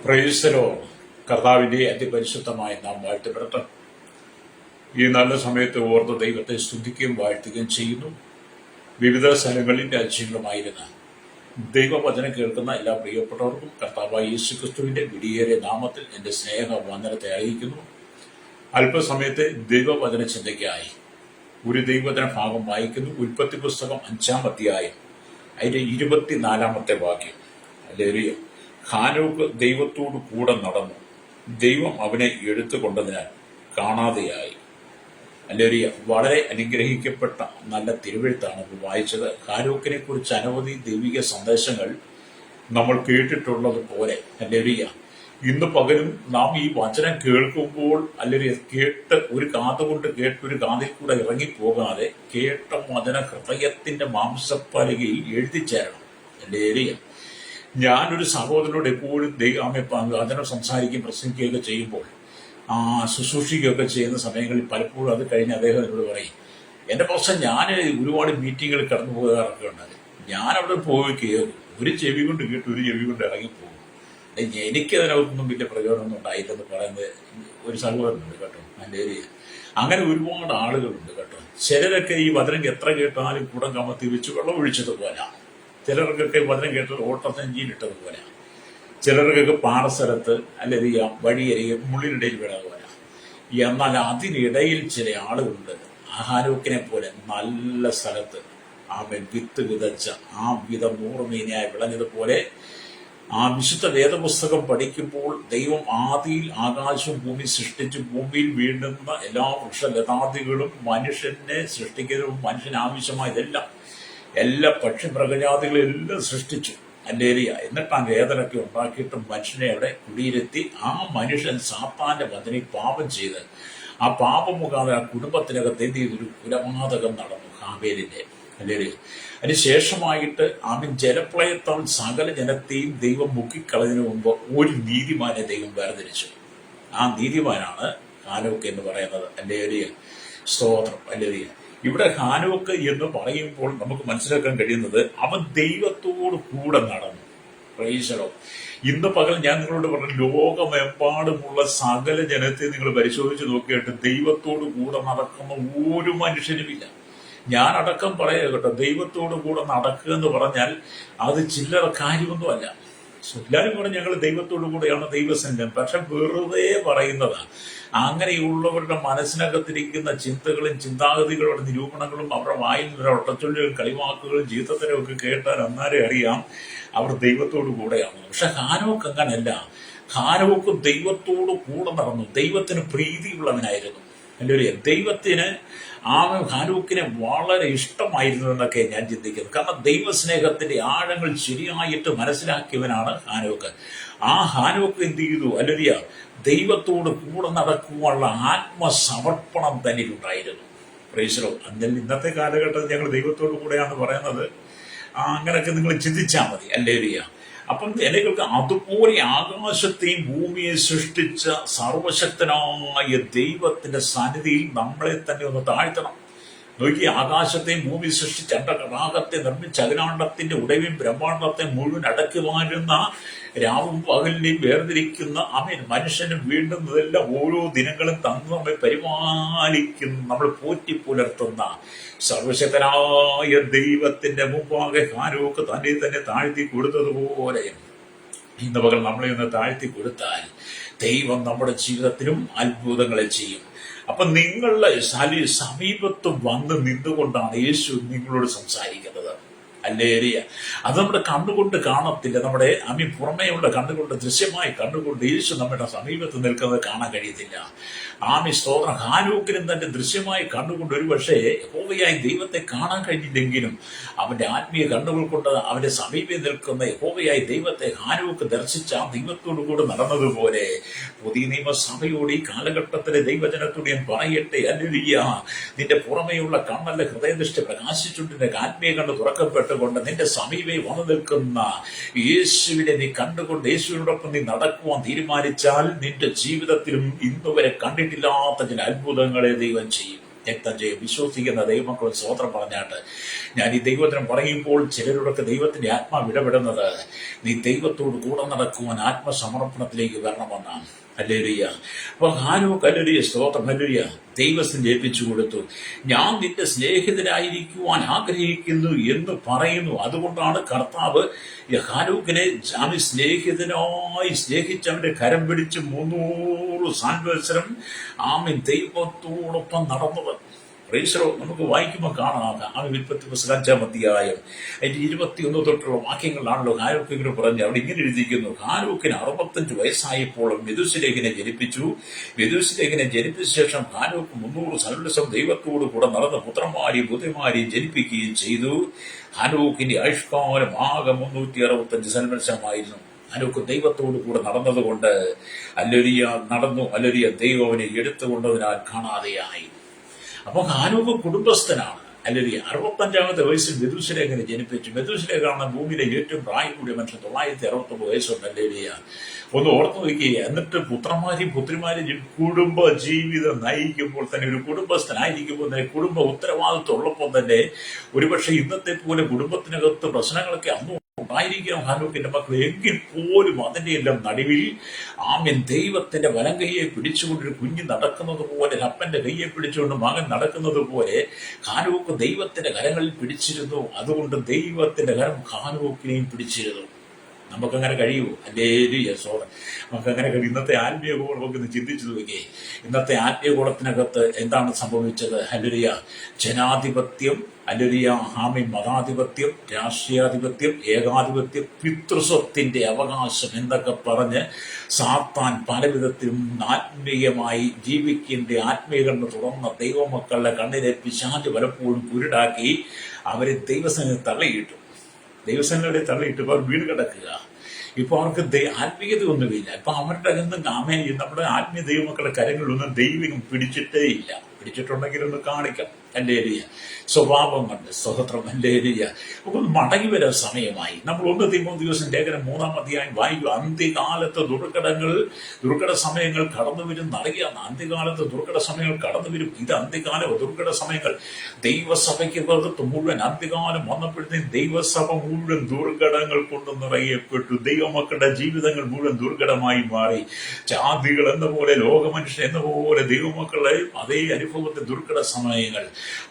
Price the Lord. കർത്താവിന്റെ അതിപരിശുദ്ധമായ നാം വാഴ്ത്തപ്പെടട്ടെ. ഈ നല്ല സമയത്ത് ഓർത്ത് ദൈവത്തെ സ്തുതിക്കുകയും വാഴ്ത്തുകയും ചെയ്യുന്നു. വിവിധ സ്ഥലങ്ങളിൽ രാജ്യങ്ങളുമായിരുന്ന ദൈവവചനം കേൾക്കുന്ന എല്ലാ പ്രിയപ്പെട്ടവർക്കും കർത്താവായ യേശുക്രിസ്തുവിന്റെ വിടിയേറിയ നാമത്തിൽ എന്റെ സ്നേഹ വന്ദനത്തെ അറിയിക്കുന്നു. അല്പസമയത്തെ ദൈവവചന ചിന്തയ്ക്കായി ഒരു ദൈവവചന ഭാഗം വായിക്കുന്നു. ഉൽപ്പത്തി പുസ്തകം 5-ാം അധ്യായം അതിന്റെ 24-ാമത്തെ വാക്യം. ഹല്ലേലൂയ. ഹാനോക്ക് ദൈവത്തോട് കൂടെ നടന്നു, ദൈവം അവനെ എടുത്തുകൊണ്ടതിനാൽ കാണാതെയായി. ഹല്ലേലൂയ. വളരെ അനുഗ്രഹിക്കപ്പെട്ട നല്ല തിരുവെഴുത്താണ് വായിച്ചത്. ഹാനോക്കിനെ കുറിച്ച് അനവധി ദൈവിക സന്ദേശങ്ങൾ നമ്മൾ കേട്ടിട്ടുള്ളത് പോലെ ഹല്ലേലൂയ ഇന്ന് പകലും നാം ഈ വചനം കേൾക്കുമ്പോൾ അല്ലെങ്കിൽ കേട്ട് ഒരു കാതുകൊണ്ട് കേട്ട് ഒരു കാതിൽ കൂടെ ഇറങ്ങിപ്പോകാതെ കേട്ട വചന ഹൃദയത്തിന്റെ മാംസപ്പലകയിൽ എഴുതിച്ചേരണം. ഹല്ലേലൂയ. ഞാനൊരു സഹോദരനോട് എപ്പോഴും വചനം സംസാരിക്കുകയും പ്രസംഗിക്കുകയൊക്കെ ചെയ്യുമ്പോൾ ശുശ്രൂഷിക്കുകയൊക്കെ ചെയ്യുന്ന സമയങ്ങളിൽ പലപ്പോഴും അത് കഴിഞ്ഞ് അദ്ദേഹം എന്നോട് പറയും, എന്റെ പ്രശ്നം ഞാൻ ഒരുപാട് മീറ്റിങ്ങുകളിൽ കടന്നു പോകാറൊക്കെ ഉണ്ടാകും. ഞാൻ അവിടെ പോയി കയറും, ഒരു ചെവി കൊണ്ട് കേട്ട് ഒരു ചെവി കൊണ്ട് ഇറങ്ങിപ്പോകും. എനിക്കതിനകത്തൊന്നും വലിയ പ്രയോജനമൊന്നും ഉണ്ടായില്ലെന്ന് പറയുന്നത് ഒരു സഹോദരനുണ്ട് കേട്ടോ. എൻ്റെ ഏരിയ അങ്ങനെ ഒരുപാട് ആളുകളുണ്ട് കേട്ടോ. ചിലരൊക്കെ ഈ വചനം എത്ര കേട്ടാലും കുടം കമത്തി വെച്ച് വെള്ളം ഒഴിച്ചതുപോലെ, ചിലർക്കൊക്കെ വചനം കേട്ടത് ഓട്ടസഞ്ചിയിലിട്ടതുപോലെ, ചിലർക്കൊക്കെ പാടസ്ഥലത്ത് അല്ലെങ്കിൽ വഴിയരികെ മുള്ളിനിടയിൽ വീണതുപോലെ. എന്നാൽ അതിനിടയിൽ ചില ആളുകളുണ്ട് ഹാനോക്കിനെ പോലെ നല്ല സ്ഥലത്ത് അവൻ വിത്ത് വിതച്ച ആ വിധം 100 മീനയായി വിളഞ്ഞതുപോലെ. ആ വിശുദ്ധ വേദപുസ്തകം പഠിക്കുമ്പോൾ ദൈവം ആദിയിൽ ആകാശവും ഭൂമി സൃഷ്ടിച്ചു, ഭൂമിയിൽ വീണ്ടുന്ന എല്ലാ വൃക്ഷലതാദികളും മനുഷ്യനെ സൃഷ്ടിക്കുന്നതും മനുഷ്യന് ആവശ്യമായതെല്ലാം എല്ലാ പക്ഷിമൃഗജാതികളും എല്ലാം സൃഷ്ടിച്ചു. ഹല്ലേലൂയ. എന്നിട്ടാണ് വേദനയൊക്കെ ഉണ്ടാക്കിയിട്ടും മനുഷ്യനെ അവിടെ കുടിയിരുത്തി. ആ മനുഷ്യൻ സാത്താന്റെ വചനയിൽ പാപം ചെയ്ത് ആ പാപം മുഖാതെ ആ കുടുംബത്തിനകത്ത് എന്ത് ചെയ്തൊരു കുലപാതകം നടന്നു ഹാബേലിന്റെ. ഹല്ലേലൂയ. അതിനുശേഷമായിട്ട് അവൻ ജലപ്രളയത്താൽ സകല ജനത്തെയും ദൈവം മുക്കിക്കളതിനു മുമ്പ് ഒരു നീതിമാനെ ദൈവം വേർതിരിച്ചു. ആ നീതിമാനാണ് ഹാനോക്ക് എന്ന് പറയുന്നത്. ഹല്ലേലൂയ. സ്തോത്രം. ഹല്ലേലൂയ. ഇവിടെ ഹാനോക്ക് എന്ന് പറയുമ്പോൾ നമുക്ക് മനസ്സിലാക്കാൻ കഴിയുന്നത് അവൻ ദൈവത്തോട് കൂടെ നടന്നു. Price the Lord. ഇന്ന് പകൽ ഞാൻ നിങ്ങളോട് പറഞ്ഞു, ലോകമെമ്പാടുമുള്ള സകല ജനത്തെ നിങ്ങൾ പരിശോധിച്ച് നോക്കിയിട്ട് ദൈവത്തോട് കൂടെ നടക്കുന്ന ഒരു മനുഷ്യനുമില്ല. ഞാൻ അടക്കം പറയുക കേട്ടോ, ദൈവത്തോട് കൂടെ നടക്കുക എന്ന് പറഞ്ഞാൽ അത് ചില്ലറ കാര്യമൊന്നുമല്ല. എല്ലാവരും പറഞ്ഞ് ഞങ്ങൾ ദൈവത്തോടു കൂടെയാണ് ദൈവസംഘം, പക്ഷെ വെറുതെ പറയുന്നതാണ്. അങ്ങനെയുള്ളവരുടെ മനസ്സിനകത്തിരിക്കുന്ന ചിന്തകളും ചിന്താഗതികളുടെ നിരൂപണങ്ങളും അവരുടെ വായിൽ നിന്നുള്ള ഒട്ടച്ചൊല്ലുകളും കളിവാക്കുകളും ജീവിതത്തിലും ഒക്കെ കേട്ടാൽ അന്നേരം അറിയാം അവർ ദൈവത്തോടു കൂടെയാണ്. പക്ഷെ ഹാനോക്ക് അങ്ങനല്ല. ഹാനോക്ക് ദൈവത്തോട് കൂടെ നടന്നു, ദൈവത്തിന് പ്രീതിയുള്ളവനായിരുന്നു. ഹല്ലേലൂയ. ദൈവത്തിന് ഹാനോക്കിനെ വളരെ ഇഷ്ടമായിരുന്നു എന്നൊക്കെ ഞാൻ ചിന്തിക്കുന്നത്. കാരണം ദൈവസ്നേഹത്തിന്റെ ആഴങ്ങൾ ശരിയായിട്ട് മനസ്സിലാക്കിയവനാണ് ഹാനോക്ക്. ആ ഹാനോക്ക് എന്ത് ചെയ്തു? ഹല്ലേലൂയ. ദൈവത്തോട് കൂടെ നടക്കുവാനുള്ള ആത്മസമർപ്പണം തന്നിലുണ്ടായിരുന്നു. Praise the Lord. എന്നാൽ ഇന്നത്തെ കാലഘട്ടത്തിൽ ഞങ്ങൾ ദൈവത്തോടു കൂടെയാണ് പറയുന്നത്. അങ്ങനെയൊക്കെ നിങ്ങൾ ചിന്തിച്ചാൽ മതി. ഹല്ലേലൂയ. അപ്പം ജനങ്ങൾക്ക് അതുപോലെ ആകാശത്തെയും ഭൂമിയെ സൃഷ്ടിച്ച സർവശക്തനായ ദൈവത്തിന്റെ സന്നിധിയിൽ നമ്മളെ തന്നെ ഒന്ന് താഴ്ത്തണം. നോക്കി, ആകാശത്തെയും ഭൂമി സൃഷ്ടിച്ച അണ്ടകടാകത്തെ നിർമ്മിച്ച അഖിലാണ്ടത്തിന്റെ ഉടവിയും ബ്രഹ്മാണ്ടത്തെ മുഴുവൻ അടക്കി വാഴുന്ന രാവും പകലിനെയും വേർതിരിക്കുന്ന അവൻ മനുഷ്യനും വീണ്ടുന്നതെല്ലാം ഓരോ ദിനങ്ങളും തന്നു നമ്മെ പരിപാലിക്കുന്ന, നമ്മൾ പോറ്റി പുലർത്തുന്ന സർവശക്തനായ ദൈവത്തിന്റെ മുമ്പാകെ ഹാനോക്ക് തന്നെ തന്നെ താഴ്ത്തി കൊടുത്തതുപോലെ ഇന്ന് പകൽ നമ്മളെ ഒന്ന് താഴ്ത്തി കൊടുത്താൽ ദൈവം നമ്മുടെ ജീവിതത്തിലും അത്ഭുതങ്ങളെ ചെയ്യും. അപ്പൊ നിങ്ങളുടെ സമീപത്ത് വന്ന് നിന്നുകൊണ്ടാണ് യേശു നിങ്ങളോട് സംസാരിക്കുന്നത്. ഹല്ലേലൂയ. അത് നമ്മുടെ കണ്ണുകൊണ്ട് കാണത്തില്ല. നമ്മുടെ പുറമേയുള്ള കണ്ണുകൊണ്ട്, ദൃശ്യമായി കണ്ണുകൊണ്ട് യേശു നമ്മുടെ സമീപത്ത് നിൽക്കുന്നത് കാണാൻ കഴിയത്തില്ല. സ്തോത്രം. ഹാനോക്കിനും തന്റെ ദൃശ്യമായി കണ്ണുകൊണ്ട് ഒരുപക്ഷെ യഹോവയായി ദൈവത്തെ കാണാൻ കഴിഞ്ഞില്ലെങ്കിലും അവന്റെ ആത്മീയ കണ്ണുകൾ കൊണ്ട് അവന്റെ സമീപം നിൽക്കുന്ന യഹോവയായി ദൈവത്തെ ഹാനോക്ക് ദർശിച്ച ദൈവത്തോടു കൂടെ നടന്നതുപോലെ പുതിയ നിയമസഭയോട് ഈ കാലഘട്ടത്തിലെ ദൈവജനത്തോട് ഞാൻ പറയട്ടെ, ഹല്ലേലൂയ, നിന്റെ പുറമേയുള്ള കണ്ണല്ല ഹൃദയദൃഷ്ടി പ്രകാശിച്ചുകൊണ്ട് നിന്റെ ആത്മീയ കണ്ണ് തുറക്കപ്പെട്ടുകൊണ്ട് നിന്റെ സമീപം വന്നു നിൽക്കുന്ന യേശുവിനെ നീ കണ്ടുകൊണ്ട് യേശുവിനോടൊപ്പം നീ നടക്കുവാൻ തീരുമാനിച്ചാൽ നിന്റെ ജീവിതത്തിലും ഇന്നുവരെ കണ്ടിട്ടില്ലാത്ത ചില അത്ഭുതങ്ങളെ ദൈവം ചെയ്യും. രക്തം ചെയ്യും. വിശ്വസിക്കുന്ന ദൈവമക്കൾ സ്തോത്രം പറഞ്ഞാട്ട് ഞാൻ ഈ ദൈവത്തിനും പറയുമ്പോൾ ചിലരോടൊക്കെ ദൈവത്തിന്റെ ആത്മാവ് ഇടപെടുന്നത് നീ ദൈവത്തോട് കൂടെ നടക്കുവാൻ ആത്മസമർപ്പണത്തിലേക്ക് വരണമെന്നാണ്. ഹല്ലേലൂയ. അപ്പൊ ഹാനോക്ക് ഹല്ലേലൂയ സ്തോത്രം ഹല്ലേലൂയ ദൈവത്തിന് ഏൽപ്പിച്ചു കൊടുത്തു. ഞാൻ നിന്റെ സ്നേഹിതനായിരിക്കുവാൻ ആഗ്രഹിക്കുന്നു എന്ന് പറയുന്നു. അതുകൊണ്ടാണ് കർത്താവ് ഹാനോക്കിനെ സ്നേഹിതനായി സ്നേഹിച്ചവന്റെ കരം പിടിച്ച് 300 സംവത്സരം ആമേൻ ദൈവത്തോടൊപ്പം നടന്നവൻ. പ്രൈസലോ നമുക്ക് വായിക്കുമ്പോൾ കാണാം. വിൽപ്പത്തി പുസ്തകം 5-ാം അധ്യായം അതിന്റെ 21 തൊട്ടുള്ള വാക്യങ്ങളാണല്ലോ ഹാനോക്കിനെ പറഞ്ഞ് അവിടെ ഇങ്ങനെ എഴുതിയിരിക്കുന്നു. ഹാനോക്കിന് 65 വയസ്സായപ്പോൾ മെഥൂശലഹിനെ ജനിപ്പിച്ചു. മെഥൂശലഹിനെ ജനിപ്പിച്ച ശേഷം ഹാനോക്ക് 300 സംവത്സരം ദൈവത്തോടു കൂടെ നടന്ന പുത്രന്മാരെയും പുത്രിമാരെയും ജനിപ്പിക്കുകയും ചെയ്തു. ഹാനോക്കിന്റെ ആയുഷ്കാലം ആകെ 365 സംവത്സരമായിരുന്നു. ഹാനോക്ക് ദൈവത്തോടു കൂടെ നടന്നതുകൊണ്ട് അല്ലൊരിയ ദൈവം അവനെ എടുത്തുകൊണ്ടതിനാൽ കാണാതെയായി. അപ്പൊ ഹാനോക്ക് കുടുംബസ്ഥനാണ്. അല്ലെങ്കിൽ 65-ാമത്തെ വയസ്സിൽ മെഥൂശലഹിനെ ജനിപ്പിച്ചു. മെഥൂശലഹാണ് ഭൂമിയിലെ ഏറ്റവും പ്രായം കൂടിയ മനുഷ്യൻ. 969 വയസ്സുണ്ട്. അല്ലേലിയ ഒന്ന് ഓർത്തു നോക്കിയ. എന്നിട്ട് പുത്രന്മാരെയും പുത്രിമാരെയും കുടുംബ ജീവിതം നയിക്കുമ്പോൾ തന്നെ, ഒരു കുടുംബസ്ഥനായിരിക്കുമ്പോൾ തന്നെ, കുടുംബ ഉത്തരവാദിത്വം ഉള്ളപ്പോൾ തന്നെ, ഒരുപക്ഷെ ഇന്നത്തെ പോലെ കുടുംബത്തിനകത്ത് പ്രശ്നങ്ങളൊക്കെ അന്നും ഉണ്ടായിരിക്കണം ഹാനോക്കിന്റെ മക്കൾ. എങ്കിൽ പോലും അതിന്റെ എല്ലാം നടുവിൽ ആമേൻ ദൈവത്തിന്റെ വലം കൈയെ പിടിച്ചുകൊണ്ടൊരു കുഞ്ഞ് നടക്കുന്നത് പോലെ, അപ്പന്റെ കൈയെ പിടിച്ചുകൊണ്ട് മകൻ നടക്കുന്നത് പോലെ ഹാനോക്ക് ദൈവത്തിന്റെ കരങ്ങളിൽ പിടിച്ചിരുന്നു. അതുകൊണ്ട് ദൈവത്തിന്റെ കരം ഹാനോക്കിനെയും പിടിച്ചിരുന്നു. നമുക്കങ്ങനെ കഴിയുമോ? ഹല്ലേലൂയ സ്തോത്രം. നമുക്കങ്ങനെ കഴിയും. ഇന്നത്തെ ആത്മീയ ഗോളം നമുക്കൊന്ന് ചിന്തിച്ചു നോക്കിയേ. ഇന്നത്തെ ആത്മീയ ഗോളത്തിനകത്ത് എന്താണ് സംഭവിച്ചത്? ഹല്ലേലൂയ ജനാധിപത്യം, ഹല്ലേലൂയ ആമേൻ മതാധിപത്യം, രാഷ്ട്രീയാധിപത്യം, ഏകാധിപത്യം, പിതൃസ്വത്തിന്റെ അവകാശം എന്നൊക്കെ പറഞ്ഞ് സാത്താൻ പലവിധത്തിലും ആത്മീയമായി ജീവിക്കേണ്ട ആത്മീയകണ്ണ് തുറന്ന ദൈവമക്കളുടെ കണ്ണിലെ പിശാച് പലപ്പോഴും കുരുടാക്കി അവരെ ദൈവസേന തള്ളിയിട്ടു. ദൈവസേനയുടെ തള്ളിയിട്ട് ഇപ്പോൾ വീട് കിടക്കുക. ഇപ്പൊ അവർക്ക് ആത്മീയത ഒന്നുമില്ല. ഇപ്പൊ അവരുടെ നമ്മുടെ ആത്മീയ ദൈവമക്കളുടെ കരങ്ങളിലൊന്നും ദൈവം പിടിച്ചിട്ടേ ഇല്ല. പിടിച്ചിട്ടുണ്ടെങ്കിൽ ഒന്ന് കാണിക്കാം. ഹല്ലേലൂയ. സ്വഭാവം കണ്ട് സ്തോത്രം. ഹല്ലേലൂയ. അപ്പോൾ മടങ്ങി വരാൻ സമയമായി. നമ്മൾ 1 തീമോഥെയോസ് ലേഖനം 3-ാം അധ്യായം വായിക്കും. അന്ത്യകാലത്ത് ദുർഘട സമയങ്ങൾ കടന്നു വരും അറിയാം. അന്ത്യകാലത്ത് ദുർഘട സമയങ്ങൾ കടന്നു വരും. ഇത് അന്ത്യകാല ദുർഘട സമയങ്ങൾ. ദൈവസഭയ്ക്ക് മുഴുവൻ അന്ത്യകാലം വന്നപ്പോഴത്തേക്കും ദൈവസഭ മുഴുവൻ ദുർഘടങ്ങൾ കൊണ്ട് നിറയപ്പെട്ടു. ദൈവമക്കളുടെ ജീവിതങ്ങൾ മുഴുവൻ ദുർഘടമായി മാറി. ജാതികൾ എന്ന പോലെ, ലോകമനുഷ്യൻ എന്ന പോലെ ദൈവമക്കളുടെ അതേ അനുഭവത്തെ ദുർഘട സമയങ്ങൾ.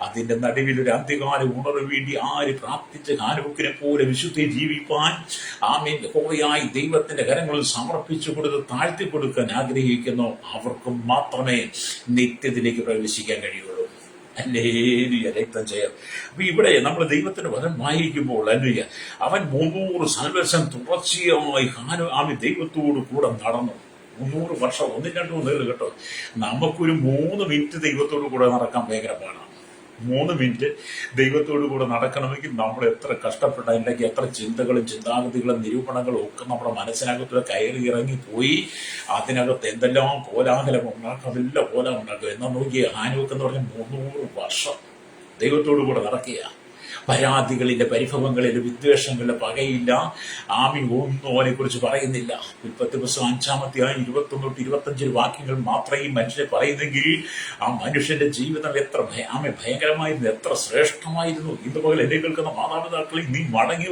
അതിന്റെ നടുവിൽ ഒരു അന്ത്യകാല ഉണർവ് വേണ്ടി ആര് പ്രാർത്ഥിച്ച് ഹാനോക്കിനെ പോലെ വിശുദ്ധി ജീവിപ്പാൻ ആമേൻ യഹോവയായി ദൈവത്തിന്റെ കരങ്ങളിൽ സമർപ്പിച്ചു കൊടുത്ത് താഴ്ത്തി കൊടുക്കാൻ ആഗ്രഹിക്കുന്നു, അവർക്ക് മാത്രമേ നിത്യത്തിലേക്ക് പ്രവേശിക്കാൻ കഴിയുള്ളൂ. ഹല്ലേലൂയ. രക്തം ചെയ്യാം. അപ്പൊ ഇവിടെ നമ്മൾ ദൈവത്തിന്റെ വചനം വായിക്കുമ്പോൾ അല്ലേലൂയ അവൻ 300 സംവത്സരം തുടർച്ചയായി ആമേൻ ദൈവത്തോട് കൂടെ നടന്നു. 300 വർഷം. 1-2 നേരം കേട്ടോ. നമുക്കൊരു 3 മിനിറ്റ് ദൈവത്തോട് കൂടെ നടക്കാൻ ഭയങ്കര പാടാണ്. 3 മിനിറ്റ് ദൈവത്തോടു കൂടെ നടക്കണമെങ്കിൽ നമ്മൾ എത്ര കഷ്ടപ്പെട്ട, അല്ലെങ്കിൽ എത്ര ചിന്തകളും ചിന്താഗതികളും നിരൂപണങ്ങളും ഒക്കെ നമ്മുടെ മനസ്സിനകത്തൂടെ കയറി ഇറങ്ങി പോയി അതിനകത്ത് എന്തെല്ലാം കോലാഹലം ഉണ്ടാക്കും. അതെല്ലാം കോലം ഉണ്ടാക്കും. എന്നാൽ നോക്കിയ ഹാനോക്ക് എന്ന് പറഞ്ഞ 300 വർഷം ദൈവത്തോടു കൂടെ നടക്കുക. പരാതികളിലെ, പരിഭവങ്ങളിലെ, വിദ്വേഷങ്ങളിലെ പകയില്ല. ഒന്നും അവനെ കുറിച്ച് പറയുന്നില്ല. ഉൽപ്പത്തി പുസ്തകം 5-ാം അധ്യായം 21-25 വാക്യങ്ങൾ മാത്രമേ മനുഷ്യനെ പറയുന്നെങ്കിൽ ആ മനുഷ്യന്റെ ജീവിതം എത്ര ഭയങ്കരമായിരുന്നു, എത്ര ശ്രേഷ്ഠമായിരുന്നു. ഇന്ന് പകൽ എന്നെ കേൾക്കുന്ന മാതാപിതാക്കളെ നീ മടങ്ങി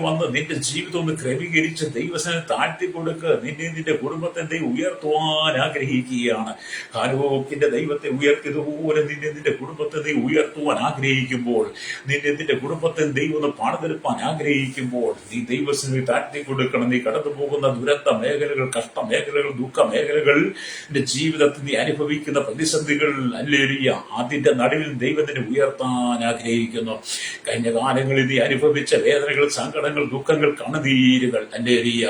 വന്ന് നിന്റെ ജീവിതം ഒന്ന് ക്രമീകരിച്ച് ദൈവസേന താഴ്ത്തി കൊടുക്കുക. നിന്റെ കുടുംബത്തെ ഉയർത്തുവാൻ ആഗ്രഹിക്കുകയാണ്. ഹാനോക്കിന്റെ ദൈവത്തെ ഉയർത്തിയതുപോലെ നിന്റെ കുടുംബത്തെ ഉയർത്തുവാൻ ആഗ്രഹിക്കുമ്പോൾ, നിന്റെ കുടുംബത്തെ ദൈവം ഒന്ന് പണിതെടുപ്പാൻ ആഗ്രഹിക്കുമ്പോൾ നീ ദൈവസേന താഴ്ത്തി കൊടുക്കണം. നീ കടന്നു പോകുന്ന ദുരന്ത മേഖലകൾ, കഷ്ട മേഖലകൾ, ദുഃഖ മേഖലകൾ, നിന്റെ ജീവിതത്തിൽ നീ അനുഭവിക്കുന്ന പ്രതിസന്ധികൾ, ഹല്ലേലൂയ അതിന്റെ നടുവിൽ ദൈവത്തിനെ ഉയർത്താൻ ആഗ്രഹിക്കുന്നു. കഴിഞ്ഞ കാലങ്ങളിൽ നീ അനുഭവിച്ച വേദന, സങ്കടങ്ങൾ, ദുഃഖങ്ങൾ, കണ്ണുനീരുകൾ, ഹല്ലേലൂയ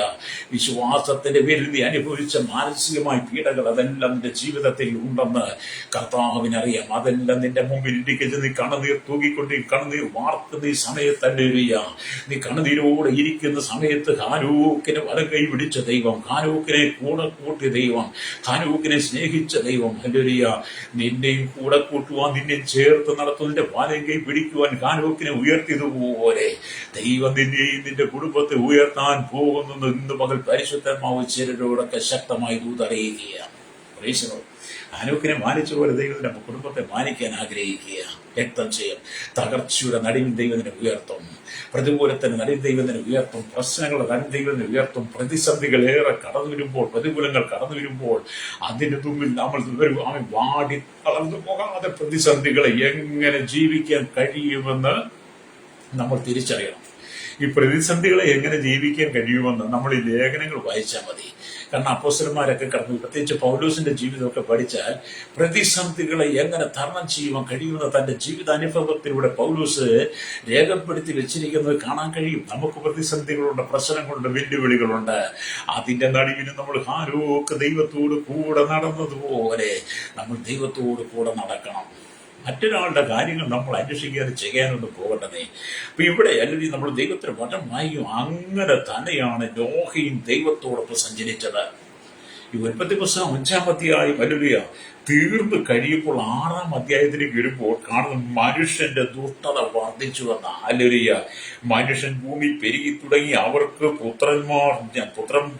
വിശ്വാസത്തിന്റെ പേരിൽ നീ അനുഭവിച്ച മാനസികമായ പീഡകൾ, അതെല്ലാം നിന്റെ ജീവിതത്തിൽ ഉണ്ടെന്ന് കർത്താവിനറിയാം. അതെല്ലാം നിന്റെ മുമ്പിൽ ഇരിക്കുന്ന നീ കണ്ണുനീർ തൂക്കിക്കൊണ്ട് കണ്ണുനീർ വാർക്കുന്ന ഈ സമയത്ത്, ഹല്ലേലൂയ നീ കണ്ണുനീരോടെ ഇരിക്കുന്ന സമയത്ത് ഹാനോക്കിനെ വലം കൈ പിടിച്ച ദൈവം, ഹാനോക്കിനെ കൂടെ കൂട്ടിയ ദൈവം, ഹാനോക്കിനെ സ്നേഹിച്ച ദൈവം, ഹല്ലേലൂയ നിന്നെയും കൂടെ കൂട്ടുവാൻ, നിന്നെ ചേർത്ത് നടത്തുന്നതിന്റെ വലം കൈ പിടിക്കുവാൻ ഹാനോക്കിനെ ഉയർത്തിയതുപോലെ ദൈവം നിന്നെയും നിന്റെ കുടുംബത്തെ ഉയർത്താൻ പോകുന്നു. ഇന്ന് പകൽ പരിശുദ്ധമാവ് ചിലരോടൊക്കെ ശക്തമായി ദൂതറിയുകയാണ്. ഹാനോക്കിനെ മാനിച്ച പോലെ ദൈവം നമ്മുടെ കുടുംബത്തെ മാനിക്കാൻ ആഗ്രഹിക്കുക. രക്തം ചെയ്യും. തകർച്ചയുടെ നടുവിൽ ദൈവത്തിനെ ഉയർത്തും. പ്രതികൂലത്തിന് നടുവിൽ ദൈവത്തിനെ ഉയർത്തും. പ്രശ്നങ്ങളുടെ നടുവിൽ ദൈവത്തിനെ ഉയർത്തും. പ്രതിസന്ധികളേറെ കടന്നു വരുമ്പോൾ, പ്രതികൂലങ്ങൾ കടന്നു വരുമ്പോൾ അതിന് മുമ്പിൽ നമ്മൾ വാടി തളർന്നു പോകാതെ പ്രതിസന്ധികളെ എങ്ങനെ ജീവിക്കാൻ കഴിയുമെന്ന് നമ്മൾ തിരിച്ചറിയണം. ഈ പ്രതിസന്ധികളെ എങ്ങനെ ജീവിക്കാൻ കഴിയുമെന്ന് നമ്മൾ ഈ ലേഖനങ്ങൾ വായിച്ചാൽ മതി. കാരണം അപ്പോസ്തലന്മാരൊക്കെ കടന്നു, പ്രത്യേകിച്ച് പൗലോസിന്റെ ജീവിതമൊക്കെ പഠിച്ചാൽ പ്രതിസന്ധികളെ എങ്ങനെ തരണം ചെയ്യുവാൻ കഴിയുമെന്ന് തന്റെ ജീവിതാനുഭവത്തിലൂടെ പൗലോസ് രേഖപ്പെടുത്തി വെച്ചിരിക്കുന്നത് കാണാൻ കഴിയും. നമുക്ക് പ്രതിസന്ധികളുണ്ട്, പ്രശ്നങ്ങളുണ്ട്, വെല്ലുവിളികളുണ്ട്. അതിന്റെ നടുവിന് നമ്മൾ ഹാനോക്ക് ദൈവത്തോട് കൂടെ നടന്നതുപോലെ നമ്മൾ ദൈവത്തോട് കൂടെ നടക്കണം. മറ്റൊരാളുടെ കാര്യങ്ങൾ നമ്മൾ അന്വേഷിക്കാതെ ചെയ്യാനൊന്നും പോകേണ്ടതേ. അപ്പൊ ഇവിടെ അല്ലെങ്കിൽ നമ്മൾ ദൈവത്തിന് വചനം വായിക്കും. അങ്ങനെ തന്നെയാണ് നോഹയും ദൈവത്തോടൊപ്പം സഞ്ചരിച്ചത്. ഈ ഉൽപ്പത്തി പുസ്തകം 5-ാം അധ്യായം തീർന്നു കഴിയുമ്പോൾ 6-ാം അധ്യായത്തിലേക്ക് വരുമ്പോൾ കാണുന്ന മനുഷ്യന്റെ ദുഷ്ടത വർദ്ധിച്ചുവെന്ന. ഹല്ലേലൂയ. മനുഷ്യൻ ഭൂമി പെരുകി തുടങ്ങി. അവർക്ക്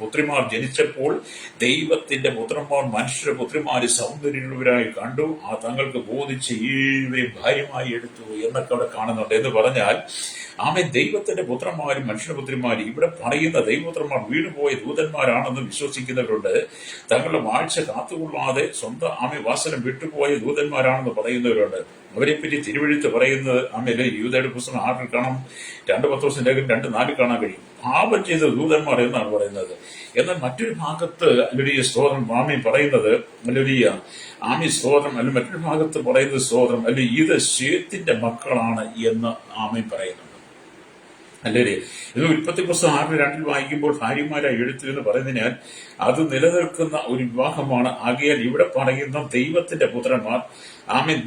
പുത്രിമാർ ജനിച്ചപ്പോൾ ദൈവത്തിന്റെ പുത്രന്മാർ മനുഷ്യരുടെ പുത്രിമാര് സൗന്ദര്യമുള്ളവരായി കണ്ടു. തങ്ങൾക്ക് ബോധിച്ച് ഏവരെയും ഭാര്യമായി എടുത്തു എന്നൊക്കെ അവിടെ കാണുന്നുണ്ട്. എന്ന് പറഞ്ഞാൽ ദൈവത്തിന്റെ പുത്രന്മാരും മനുഷ്യരുടെ പുത്രിമാരും ഇവിടെ പറയുന്ന ദൈവപുത്രന്മാർ വീണുപോയ ദൂതന്മാരാണെന്ന് വിശ്വസിക്കുന്നവരുണ്ട്. തങ്ങളുടെ വാഴ്ച കാത്തുകൊള്ളാതെ സ്വന്തം വാസനം വിട്ടുപോയ ദൂതന്മാരാണെന്ന് പറയുന്നവരുണ്ട്. അവരെപ്പറ്റി തിരുവെഴുത്ത് പറയുന്നത് യൂദയുടെ പുസ്തകം 6 കാണാം, 2 പത്രോസിന്റെ ലേഖനം 2:4 കാണാൻ കഴിയും. പാപം ചെയ്ത ദൂതന്മാർ എന്നാണ് പറയുന്നത്. എന്നാൽ മറ്റൊരു ഭാഗത്ത് സ്തോത്രം പറയുന്നത് സ്തോത്രം മറ്റൊരു ഭാഗത്ത് പറയുന്നത് സ്തോത്രം ഇത് ശേത്തിന്റെ മക്കളാണ് എന്ന് പറയുന്നുണ്ട്. അല്ലേ? ഇത് ഉൽപ്പത്തി പുസ്തകം 6:2 വായിക്കുമ്പോൾ ഭാര്യമാരായി എടുത്തു എന്ന് പറയുന്നതിനാൽ അത് നിലനിൽക്കുന്ന ഒരു വിവാഹമാണ്. ആകയാൽ ഇവിടെ പറയുന്ന ദൈവത്തിന്റെ പുത്രന്മാർ